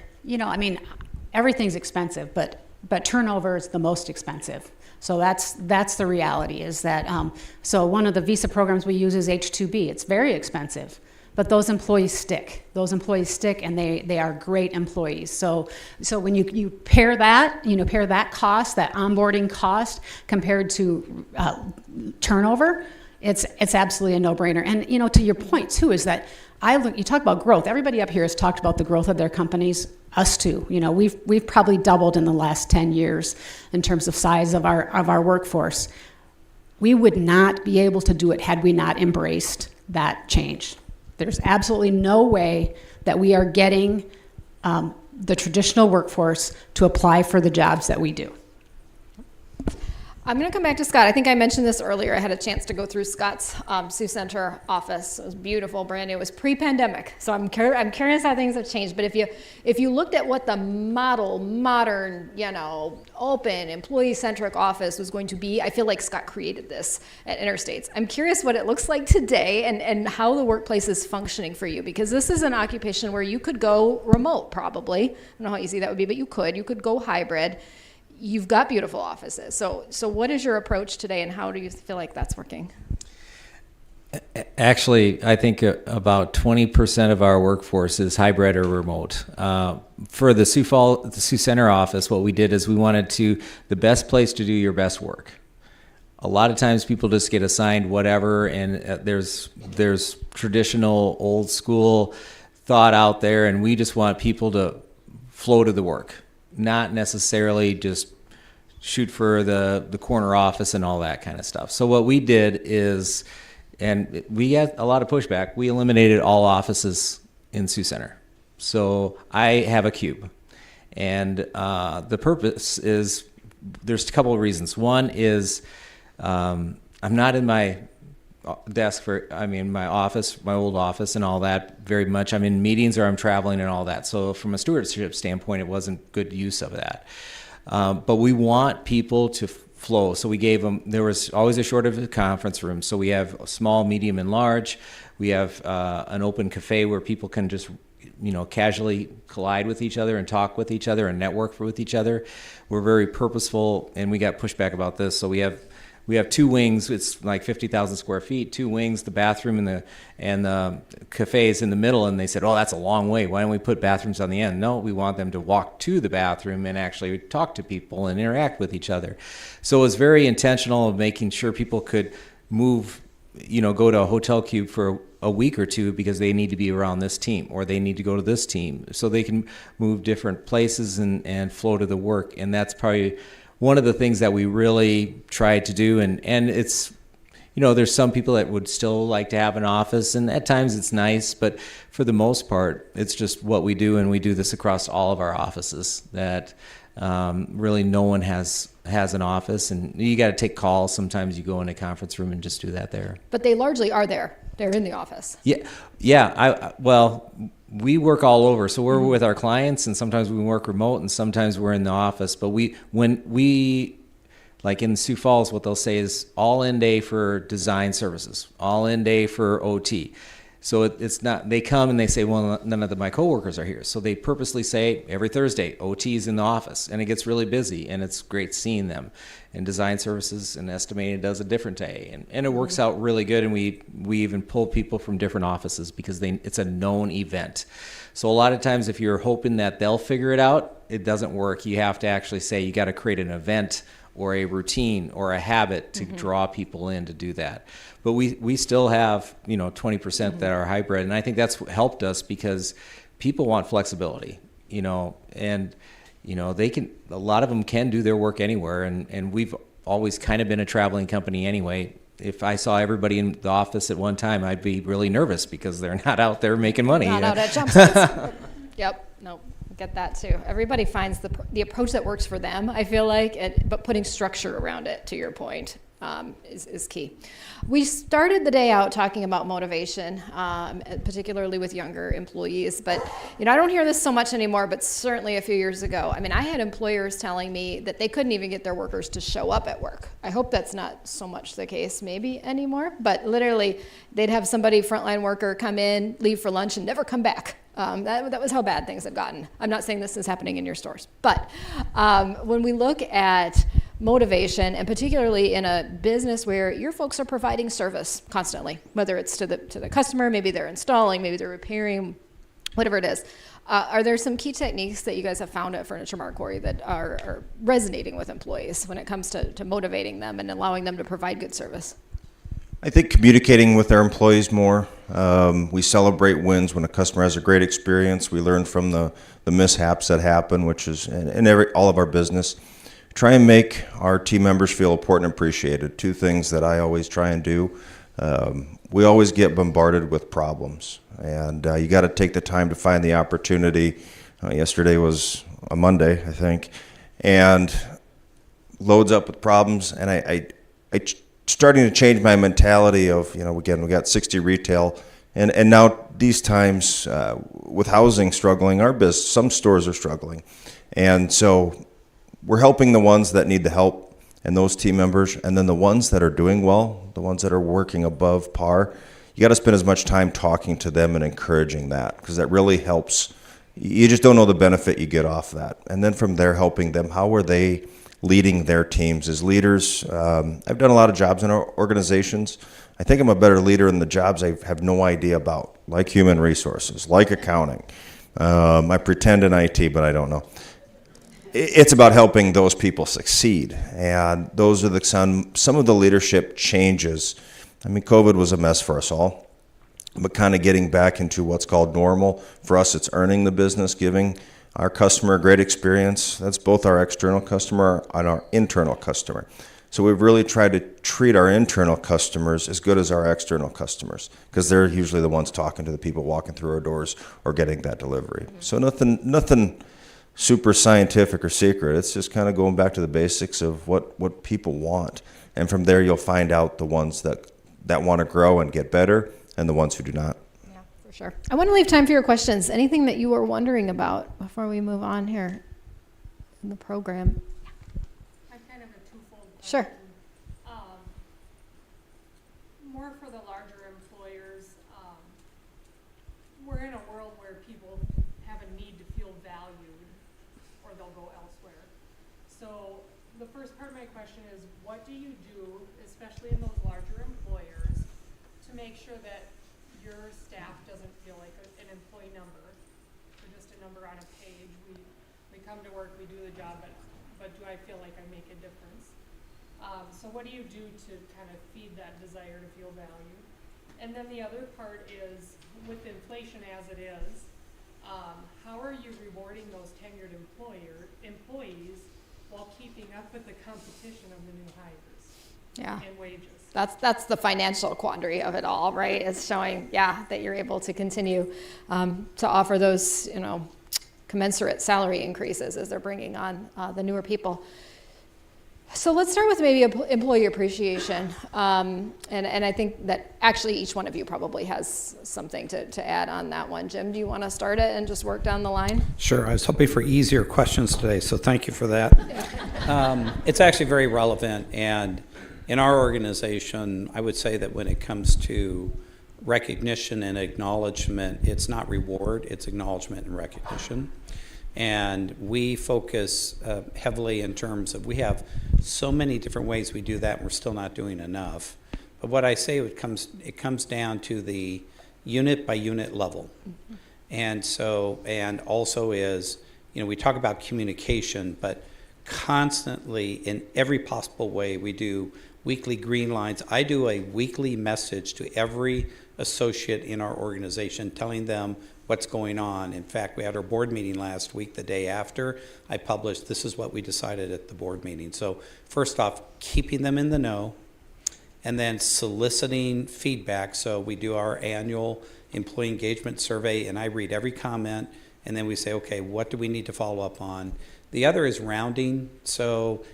Everything's expensive, but turnover is the most expensive. So that's the reality is that, so one of the visa programs we use is H-2B. It's very expensive, but those employees stick. And they are great employees. So when you pair that, that cost, that onboarding cost compared to turnover, it's absolutely a no-brainer. And, to your point too, is that you talk about growth. Everybody up here has talked about the growth of their companies. Us too. We've probably doubled in the last 10 years in terms of size of our workforce. We would not be able to do it had we not embraced that change. There's absolutely no way that we are getting the traditional workforce to apply for the jobs that we do. I'm going to come back to Scott. I think I mentioned this earlier. I had a chance to go through Scott's Sioux Center office. It was beautiful, brand new. It was pre-pandemic, so I'm curious how things have changed. But if you looked at what the modern, open, employee-centric office was going to be, I feel like Scott created this at Interstates. I'm curious what it looks like today and how the workplace is functioning for you, because this is an occupation where you could go remote, probably. I don't know how easy that would be, but you could go hybrid. You've got beautiful offices. So what is your approach today, and how do you feel like that's working? Actually, I think about 20% of our workforce is hybrid or remote. For the Sioux Center office, what we did is we wanted the best place to do your best work. A lot of times people just get assigned whatever, and there's traditional old school thought out there, and we just want people to flow to the work. Not necessarily just shoot for the corner office and all that kind of stuff. So what we did is, and we had a lot of pushback, we eliminated all offices in Sioux Center. So I have a cube. And the purpose is, there's a couple of reasons. One is I'm not in my desk my office, my old office and all that very much. I'm in meetings or I'm traveling and all that. So from a stewardship standpoint, it wasn't good use of that. But we want people to flow. So we gave them, there was always a shortage of conference rooms. So we have small, medium, and large. We have an open cafe where people can just casually collide with each other and talk with each other and network with each other. We're very purposeful, and we got pushback about this. So we have two wings. It's like 50,000 square feet, two wings, the bathroom and the cafe is in the middle. And they said, oh, that's a long way. Why don't we put bathrooms on the end? No, we want them to walk to the bathroom and actually talk to people and interact with each other. So it was very intentional of making sure people could move, go to a hotel cube for a week or two because they need to be around this team, or they need to go to this team. So they can move different places and flow to the work. And that's probably one of the things that we really tried to do, and it's, there's some people that would still like to have an office, and at times it's nice, but for the most part, it's just what we do, and we do this across all of our offices, that really no one has an office, and you got to take calls. Sometimes you go in a conference room and just do that there. But they largely are there. They're in the office. Yeah. We work all over. So we're with our clients, and sometimes we work remote, and sometimes we're in the office. But when we like in Sioux Falls, what they'll say is all in day for design services, all in day for OT. So it's not, they come and they say, well, none of my coworkers are here. So they purposely say every Thursday, OT is in the office, and it gets really busy, and it's great seeing them. And design services and estimating does a different day. And it works out really good, and we even pull people from different offices because it's a known event. So a lot of times if you're hoping that they'll figure it out, it doesn't work. You have to actually say you got to create an event or a routine or a habit to draw people in to do that. But we still have 20% that are hybrid, and I think that's what helped us because people want flexibility, and they can, a lot of them can do their work anywhere, and we've always kind of been a traveling company anyway. If I saw everybody in the office at one time, I'd be really nervous because they're not out there making money. Not out at jump sites. Yep. Nope. Get that too. Everybody finds the approach that works for them, I feel like, but putting structure around it, to your point, is key. We started the day out talking about motivation, particularly with younger employees, but I don't hear this so much anymore, but certainly a few years ago. I mean, I had employers telling me that they couldn't even get their workers to show up at work. I hope that's not so much the case maybe anymore, but literally they'd have somebody, frontline worker, come in, leave for lunch, and never come back. That was how bad things have gotten. I'm not saying this is happening in your stores, but when we look at motivation, and particularly in a business where your folks are providing service constantly, whether it's to the customer, maybe they're installing, maybe they're repairing, whatever it is, are there some key techniques that you guys have found at Furniture Mart Corey that are resonating with employees when it comes to motivating them and allowing them to provide good service? I think communicating with our employees more. We celebrate wins when a customer has a great experience. We learn from the mishaps that happen, which is in all of our business. Try and make our team members feel important and appreciated. Two things that I always try and do. We always get bombarded with problems, and you got to take the time to find the opportunity. Yesterday was a Monday, I think, and loads up with problems, and I starting to change my mentality of, again, we got 60 retail, and now these times with housing struggling, some stores are struggling, and so we're helping the ones that need the help and those team members, and then the ones that are doing well, the ones that are working above par, you got to spend as much time talking to them and encouraging that, because that really helps. You just don't know the benefit you get off that. And then from there, helping them, how are they leading their teams as leaders? I've done a lot of jobs in our organizations. I think I'm a better leader in the jobs I have no idea about, like human resources, like accounting. I pretend in IT, but I don't know. It's about helping those people succeed. And those are some of the leadership changes. I mean, COVID was a mess for us all, but kind of getting back into what's called normal. For us, it's earning the business, giving our customer a great experience. That's both our external customer and our internal customer. So we've really tried to treat our internal customers as good as our external customers, because they're usually the ones talking to the people walking through our doors or getting that delivery. So nothing super scientific or secret. It's just kind of going back to the basics of what people want. And from there, you'll find out the ones that want to grow and get better and the ones who do not. For sure. I want to leave time for your questions. Anything that you were wondering about before we move on here in the program? I kind of a twofold question. Sure. More for the larger employers. We're in a world where people have a need to feel valued, or they'll go elsewhere. So the first part of my question is, what do you do, especially in those larger employers, to make sure that your staff doesn't feel like an employee number, or just a number on a page? We come to work, we do the job, but do I feel like I make a difference? So what do you do to kind of feed that desire to feel valued? And then the other part is, with inflation as it is, how are you rewarding those tenured employees while keeping up with the competition of the new hires and wages? That's the financial quandary of it all, right? It's showing, that you're able to continue to offer those, commensurate salary increases as they're bringing on the newer people. So let's start with maybe employee appreciation. And I think that actually each one of you probably has something to add on that one. Jim, do you want to start it and just work down the line? Sure. I was hoping for easier questions today, so thank you for that. It's actually very relevant. And in our organization, I would say that when it comes to recognition and acknowledgement, it's not reward, it's acknowledgement and recognition. And we focus heavily in terms of, we have so many different ways we do that, and we're still not doing enough. But what I say, it comes down to the unit by unit level. Mm-hmm. And also is, we talk about communication, but constantly in every possible way, we do weekly green lines. I do a weekly message to every associate in our organization telling them what's going on. In fact, we had our board meeting last week. The day after, I published, this is what we decided at the board meeting. So first off, keeping them in the know, and then soliciting feedback. So we do our annual employee engagement survey, and I read every comment, and then we say, okay, what do we need to follow up on? The other is rounding. So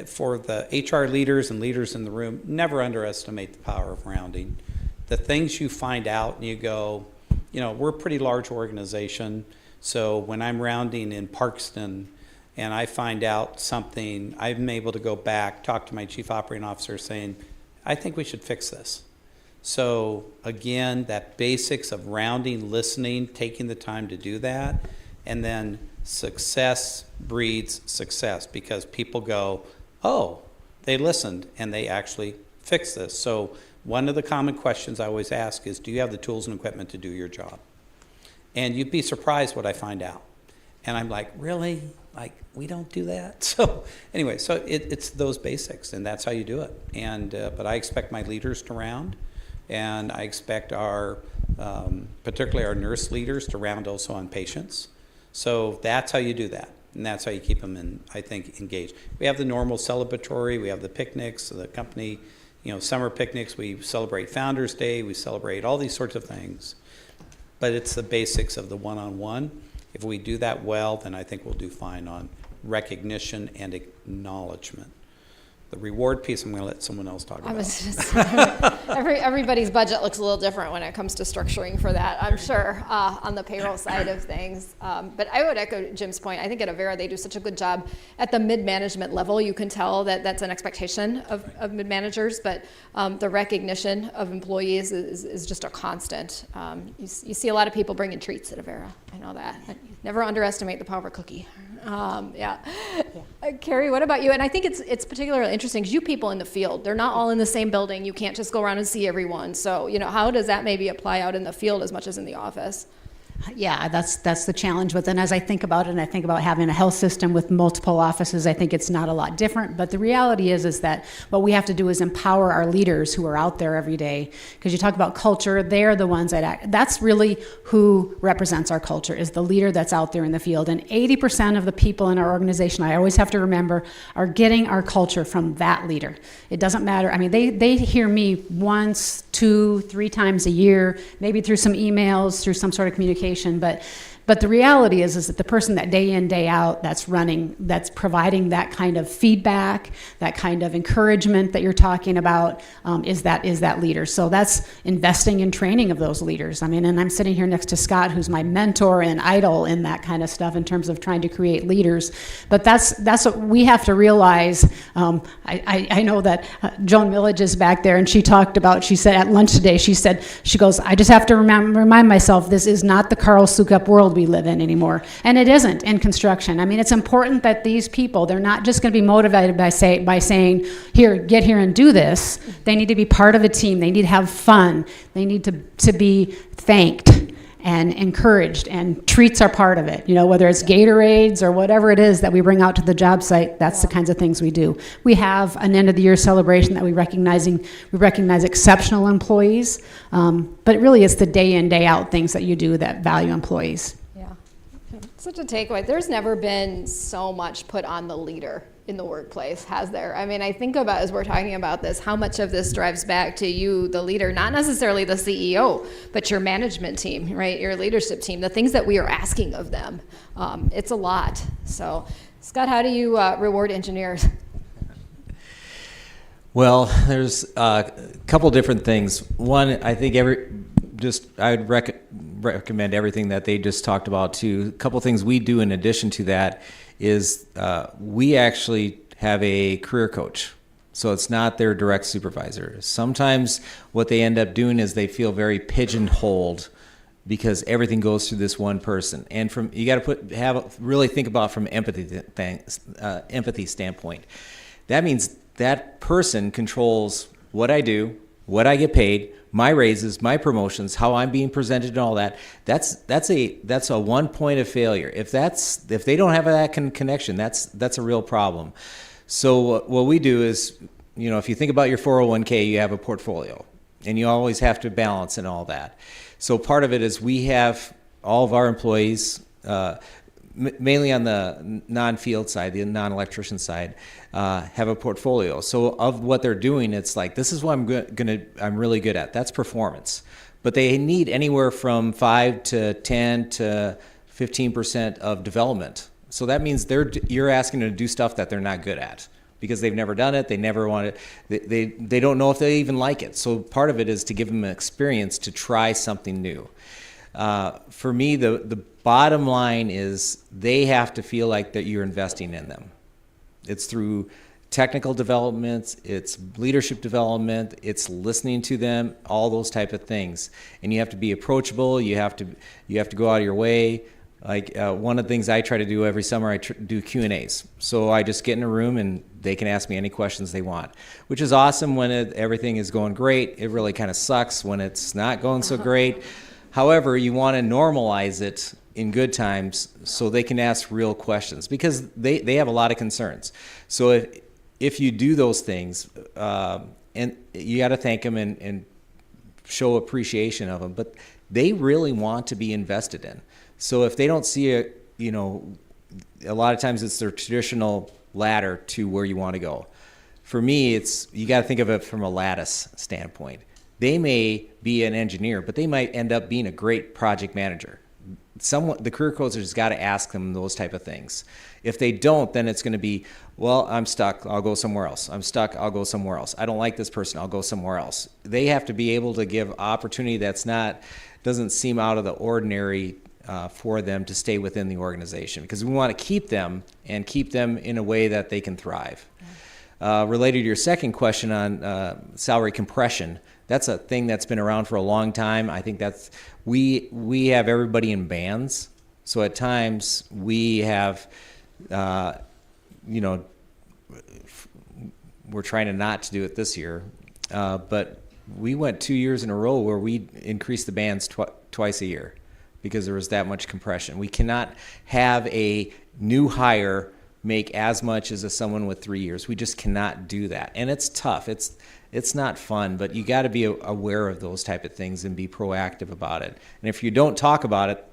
for the HR leaders and leaders in the room, never underestimate the power of rounding. The things you find out and you go, we're a pretty large organization, so when I'm rounding in Parkston and I find out something, I'm able to go back, talk to my chief operating officer saying, I think we should fix this. So again, that basics of rounding, listening, taking the time to do that, and then success breeds success, because people go, oh, they listened and they actually fixed this. So one of the common questions I always ask is, do you have the tools and equipment to do your job? And you'd be surprised what I find out. And I'm like, really? Like, we don't do that? So anyway, so it's those basics, and that's how you do it. And but I expect my leaders to round, and I expect our, particularly our nurse leaders, to round also on patients. So that's how you do that. And that's how you keep them, I think, engaged. We have the normal celebratory, we have the picnics, the company, summer picnics, we celebrate Founders Day, we celebrate all these sorts of things. But it's the basics of the one-on-one. If we do that well, then I think we'll do fine on recognition and acknowledgement. The reward piece, I'm going to let someone else talk about. I was just everybody's budget looks a little different when it comes to structuring for that, I'm sure, on the payroll side of things. But I would echo Jim's point. I think at Avera they do such a good job at the mid-management level. You can tell that that's an expectation of mid-managers, but the recognition of employees is just a constant. You see a lot of people bringing treats at Avera. I know that. Never underestimate the power of cookie. Carrie, what about you? And I think it's particularly interesting because you people in the field, they're not all in the same building. You can't just go around and see everyone. So, how does that maybe apply out in the field as much as in the office? Yeah, that's the challenge with it. And as I think about it, and I think about having a health system with multiple offices, I think it's not a lot different. But the reality is that what we have to do is empower our leaders who are out there every day. Because you talk about culture, they're the ones that act. That's really who represents our culture, is the leader that's out there in the field. And 80% of the people in our organization, I always have to remember, are getting our culture from that leader. It doesn't matter. I mean, they hear me once, 2, 3 times a year, maybe through some emails, through some sort of communication. But the reality is that the person that day in, day out, that's providing that kind of feedback, that kind of encouragement that you're talking about, is that leader. So that's investing in training of those leaders. I mean, and I'm sitting here next to Scott, who's my mentor and idol in that kind of stuff in terms of trying to create leaders. But that's what we have to realize. I know that Joan Millage is back there, and she said at lunch today, she goes, I just have to remind myself, this is not the Carl Sukup world we live in anymore. And it isn't in construction. I mean, it's important that these people, they're not just going to be motivated by saying, here, get here and do this. They need to be part of a team. They need to have fun. They need to be thanked and encouraged, and treats are part of it. Whether it's Gatorades or whatever it is that we bring out to the job site, that's the kinds of things we do. We have an end of the year celebration that we recognize exceptional employees, but really it's the day in, day out things that you do that value employees. Yeah, such a takeaway. There's never been so much put on the leader in the workplace, has there? I mean, I think about, as we're talking about this, how much of this drives back to you, the leader, not necessarily the CEO, but your management team, right? Your leadership team, the things that we are asking of them. It's a lot. So, Scott, how do you reward engineers? Well, there's a couple different things. One, I think I'd recommend everything that they just talked about too. A couple things we do in addition to that is we actually have a career coach. So it's not their direct supervisor. Sometimes what they end up doing is they feel very pigeonholed because everything goes through this one person. And you got to really think about from empathy standpoint. That means that person controls what I do, what I get paid, my raises, my promotions, how I'm being presented, and all that. That's a 1 point of failure. If they don't have that connection, that's a real problem. So what we do is, if you think about your 401k, you have a portfolio, and you always have to balance and all that. So part of it is we have all of our employees, mainly on the non-field side, the non-electrician side, have a portfolio. So of what they're doing, it's like, this is what I'm really good at. That's performance. But they need anywhere from 5 to 10 to 15% of development. So that means you're asking them to do stuff that they're not good at because they've never done it. They never want it. They don't know if they even like it. So part of it is to give them an experience to try something new. For me, the bottom line is they have to feel like that you're investing in them. It's through technical developments, it's leadership development, it's listening to them, all those type of things. And you have to be approachable. You have to go out of your way. Like one of the things I try to do every summer, I do Q&As. So I just get in a room and they can ask me any questions they want, which is awesome when everything is going great. It really kind of sucks when it's not going so great. However, you want to normalize it in good times so they can ask real questions because they have a lot of concerns. So if you do those things, and you got to thank them and show appreciation of them, but they really want to be invested in. So if they don't see a lot of times it's their traditional ladder to where you want to go. For me, you got to think of it from a lattice standpoint. They may be an engineer, but they might end up being a great project manager. The career coach has got to ask them those type of things. If they don't, then it's going to be, Well, I'm stuck, I'll go somewhere else. I'm stuck, I'll go somewhere else. I don't like this person, I'll go somewhere else. They have to be able to give opportunity doesn't seem out of the ordinary for them to stay within the organization, because we want to keep them in a way that they can thrive. Related to your second question on salary compression, that's a thing that's been around for a long time. I think we have everybody in bands, so at times we have we're trying to not to do it this year, but we went 2 years in a row where we increased the bands twice a year because there was that much compression. We cannot have a new hire make as much as someone with 3 years. We just cannot do that, and it's tough. It's not fun, but you got to be aware of those type of things and be proactive about it. And if you don't talk about it,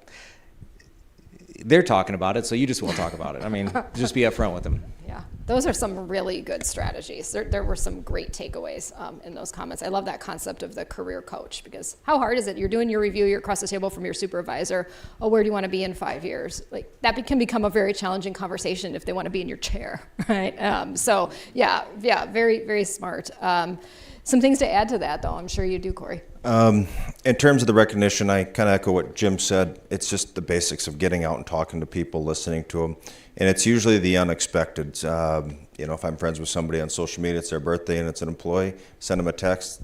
they're talking about it, so you just won't talk about it. I mean, just be upfront with them. Yeah, those are some really good strategies. There were some great takeaways in those comments. I love that concept of the career coach, because how hard is it? You're doing your review, you're across the table from your supervisor. Oh, where do you want to be in 5 years? Like that can become a very challenging conversation if they want to be in your chair, right? So yeah, very, very smart. Some things to add to that, though. I'm sure you do, Corey. In terms of the recognition, I kind of echo what Jim said. It's just the basics of getting out and talking to people, listening to them. And it's usually the unexpected. If I'm friends with somebody on social media, it's their birthday and it's an employee, send them a text.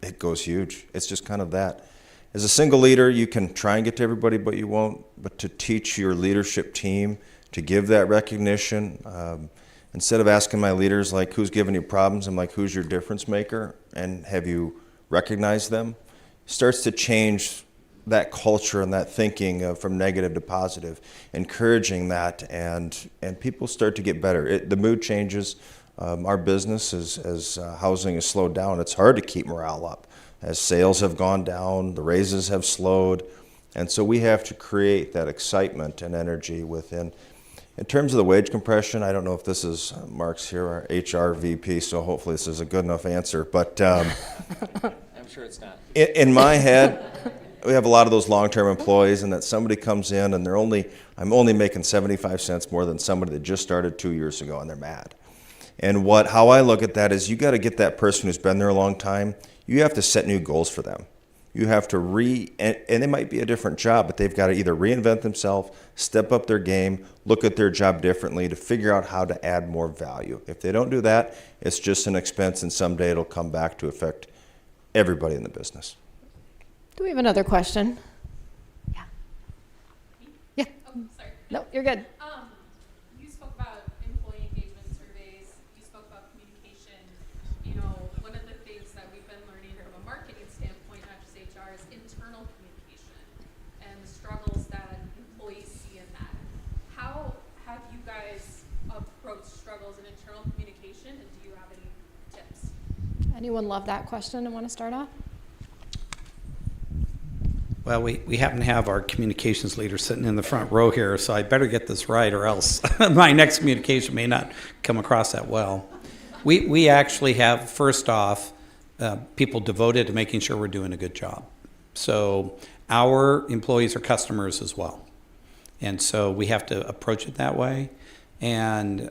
It goes huge. It's just kind of that. As a single leader, you can try and get to everybody, but you won't. But to teach your leadership team to give that recognition, instead of asking my leaders, like, who's giving you problems, I'm like, who's your difference maker? And have you recognized them? Starts to change that culture and that thinking from negative to positive, encouraging that, and people start to get better. The mood changes. Our business, as housing has slowed down, it's hard to keep morale up. As sales have gone down, the raises have slowed, and so we have to create that excitement and energy within. In terms of the wage compression, I don't know if this is Mark's here, our HR VP, so hopefully this is a good enough answer. But I'm sure it's not. In my head, we have a lot of those long-term employees, and that somebody comes in and I'm only making 75 cents more than somebody that just started 2 years ago, and they're mad. And how I look at that is, you got to get that person who's been there a long time. You have to set new goals for them. You have to and it might be a different job, but they've got to either reinvent themselves, step up their game, look at their job differently to figure out how to add more value. If they don't do that, it's just an expense, and someday it'll come back to affect everybody in the business. Do we have another question? Yeah. Oh, sorry. No, you're good. You spoke about employee engagement surveys. You spoke about communication. One of the things that we've been learning from a marketing standpoint, not just HR, is internal communication and the struggles that employees see in that. How have you guys approached struggles in internal communication, and do you have any tips? Anyone love that question and want to start off? Well, we happen to have our communications leader sitting in the front row here, so I better get this right, or else my next communication may not come across that well. We actually have, first off, people devoted to making sure we're doing a good job. So our employees are customers as well. And so we have to approach it that way. And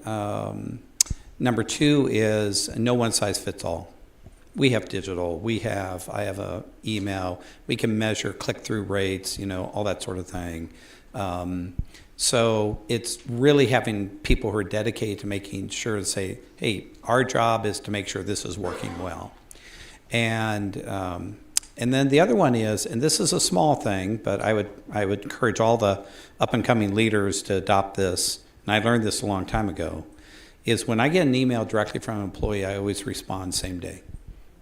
number two is no one size fits all. We have digital, I have a email, we can measure click-through rates, all that sort of thing. So it's really having people who are dedicated to making sure to say, hey, our job is to make sure this is working well. And then the other one is, and this is a small thing, but I would encourage all the up-and-coming leaders to adopt this, and I learned this a long time ago, is when I get an email directly from an employee, I always respond same day.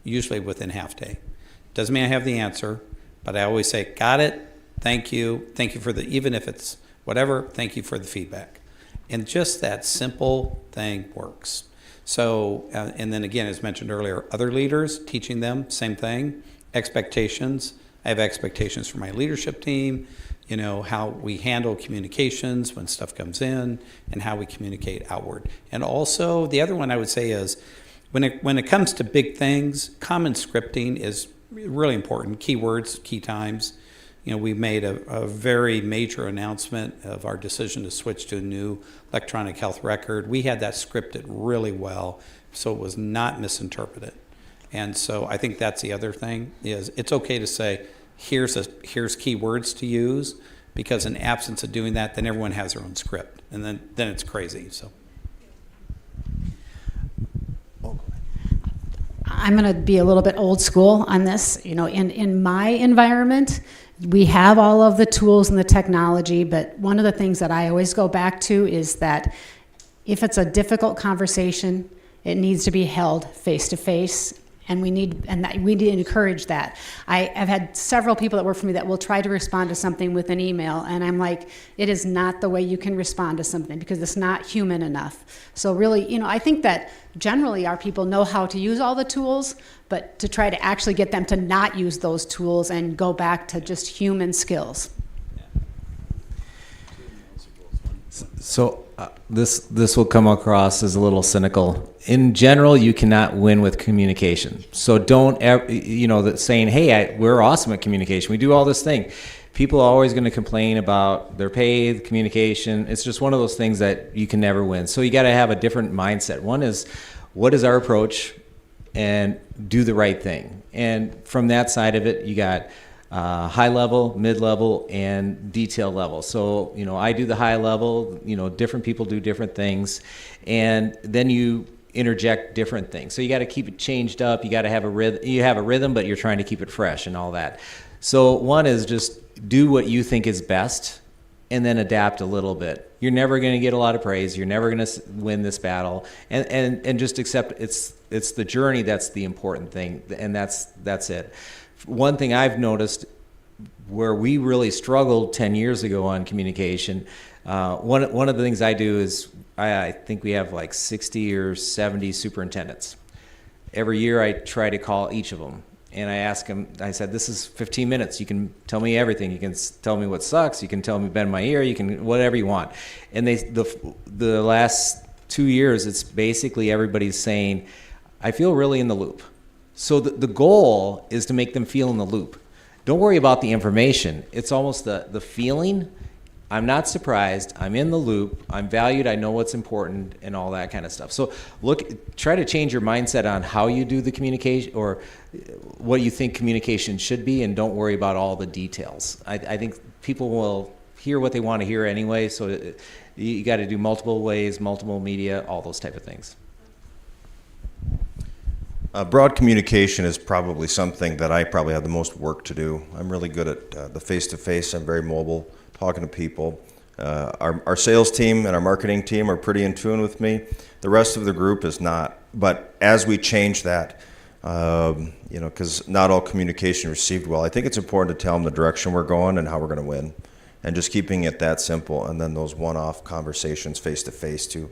Usually within half day. Doesn't mean I have the answer, but I always say, got it, thank you for even if it's whatever, thank you for the feedback. And just that simple thing works. So, and then again, as mentioned earlier, other leaders, teaching them, same thing, expectations. I have expectations for my leadership team, how we handle communications when stuff comes in, and how we communicate outward. And also, the other one I would say is, when it comes to big things, common scripting is really important. Keywords, key times. We made a very major announcement of our decision to switch to a new electronic health record. We had that scripted really well, so it was not misinterpreted. And so I think that's the other thing, is it's okay to say, here's key words to use, because in absence of doing that, then everyone has their own script, and then it's crazy. So I'm going to be a little bit old school on this. In my environment, we have all of the tools and the technology, but one of the things that I always go back to is that if it's a difficult conversation, it needs to be held face to face. And we need to encourage that. I've had several people that work for me that will try to respond to something with an email, and I'm like, it is not the way you can respond to something, because it's not human enough. So really, I think that generally our people know how to use all the tools, but to try to actually get them to not use those tools and go back to just human skills. So this will come across as a little cynical. In general, you cannot win with communication. So don't ever, that saying, hey, we're awesome at communication. We do all this thing. People are always going to complain about their pay, the communication. It's just one of those things that you can never win. So you got to have a different mindset. One is, what is our approach, and do the right thing. And from that side of it, you got high level, mid level, and detail level. So, I do the high level, different people do different things, and then you interject different things. So you got to keep it changed up. You got to have a rhythm. You have a rhythm, but you're trying to keep it fresh and all that. So one is just do what you think is best, and then adapt a little bit. You're never going to get a lot of praise. You're never going to win this battle, and just accept it's the journey that's the important thing, and that's it. One thing I've noticed where we really struggled 10 years ago on communication, one of the things I do is I think we have like 60 or 70 superintendents. Every year I try to call each of them, and I ask them, I said, this is 15 minutes. You can tell me everything. You can tell me what sucks. You can tell me bend my ear. You can whatever you want. And the last 2 years, it's basically everybody's saying, I feel really in the loop. So the goal is to make them feel in the loop. Don't worry about the information. It's almost the feeling. I'm not surprised. I'm in the loop. I'm valued. I know what's important and all that kind of stuff. So try to change your mindset on how you do the communication, or what you think communication should be, and don't worry about all the details. I think people will hear what they want to hear anyway, so you got to do multiple ways, multiple media, all those type of things. Broad communication is probably something that I probably have the most work to do. I'm really good at the face-to-face. I'm very mobile, talking to people. Our sales team and our marketing team are pretty in tune with me. The rest of the group is not. But as we change that, because not all communication received well, I think it's important to tell them the direction we're going and how we're going to win. And just keeping it that simple, and then those one-off conversations face-to-face too.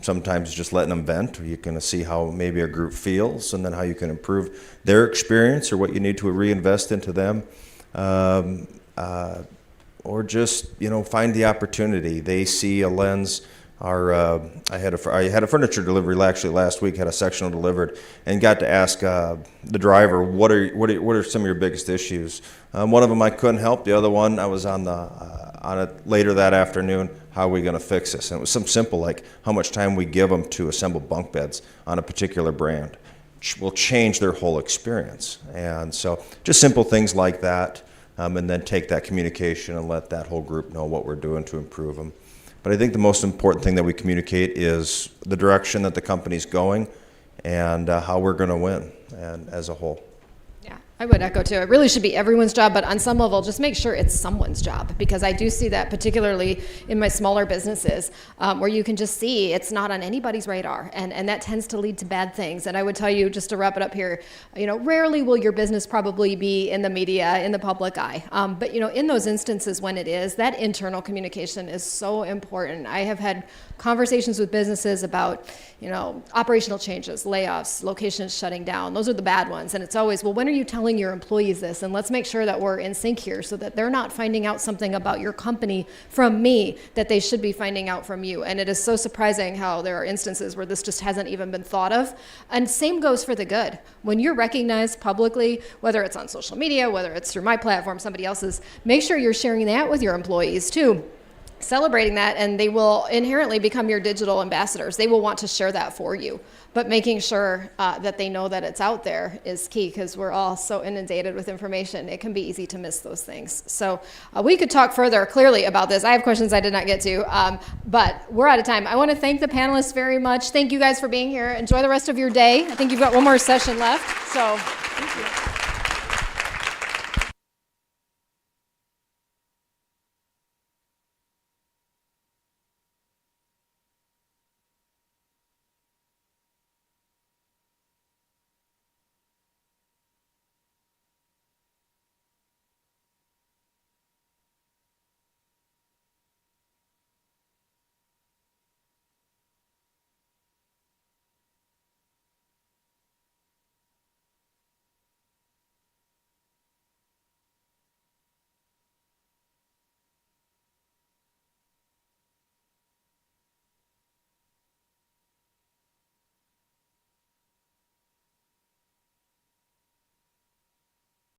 Sometimes just letting them vent, or you can see how maybe a group feels, and then how you can improve their experience, or what you need to reinvest into them, or just find the opportunity. They see a lens. I had a furniture delivery actually last week. Had a sectional delivered, and got to ask the driver, what are some of your biggest issues? One of them I couldn't help. The other one I was on it later that afternoon. How are we going to fix this? And it was something simple like how much time we give them to assemble bunk beds on a particular brand will change their whole experience. And so just simple things like that, and then take that communication and let that whole group know what we're doing to improve them. But I think the most important thing that we communicate is the direction that the company's going, and how we're going to win, and as a whole. Yeah, I would echo too. It really should be everyone's job, but on some level, just make sure it's someone's job, because I do see that particularly in my smaller businesses, where you can just see it's not on anybody's radar, and that tends to lead to bad things. And I would tell you, just to wrap it up here, rarely will your business probably be in the media, in the public eye. But in those instances when it is, that internal communication is so important. I have had conversations with businesses about, operational changes, layoffs, locations shutting down. Those are the bad ones. And it's always, well, when are you telling telling your employees this, and let's make sure that we're in sync here so that they're not finding out something about your company from me that they should be finding out from you. And it is so surprising how there are instances where this just hasn't even been thought of. And same goes for the good. When you're recognized publicly, whether it's on social media, whether it's through my platform, somebody else's, make sure you're sharing that with your employees too. Celebrating that, and they will inherently become your digital ambassadors. They will want to share that for you. But making sure that they know that it's out there is key, because we're all so inundated with information. It can be easy to miss those things. So we could talk further clearly about this. I have questions I did not get to, but we're out of time. I want to thank the panelists very much. Thank you guys for being here. Enjoy the rest of your day. I think you've got one more session left. So thank you.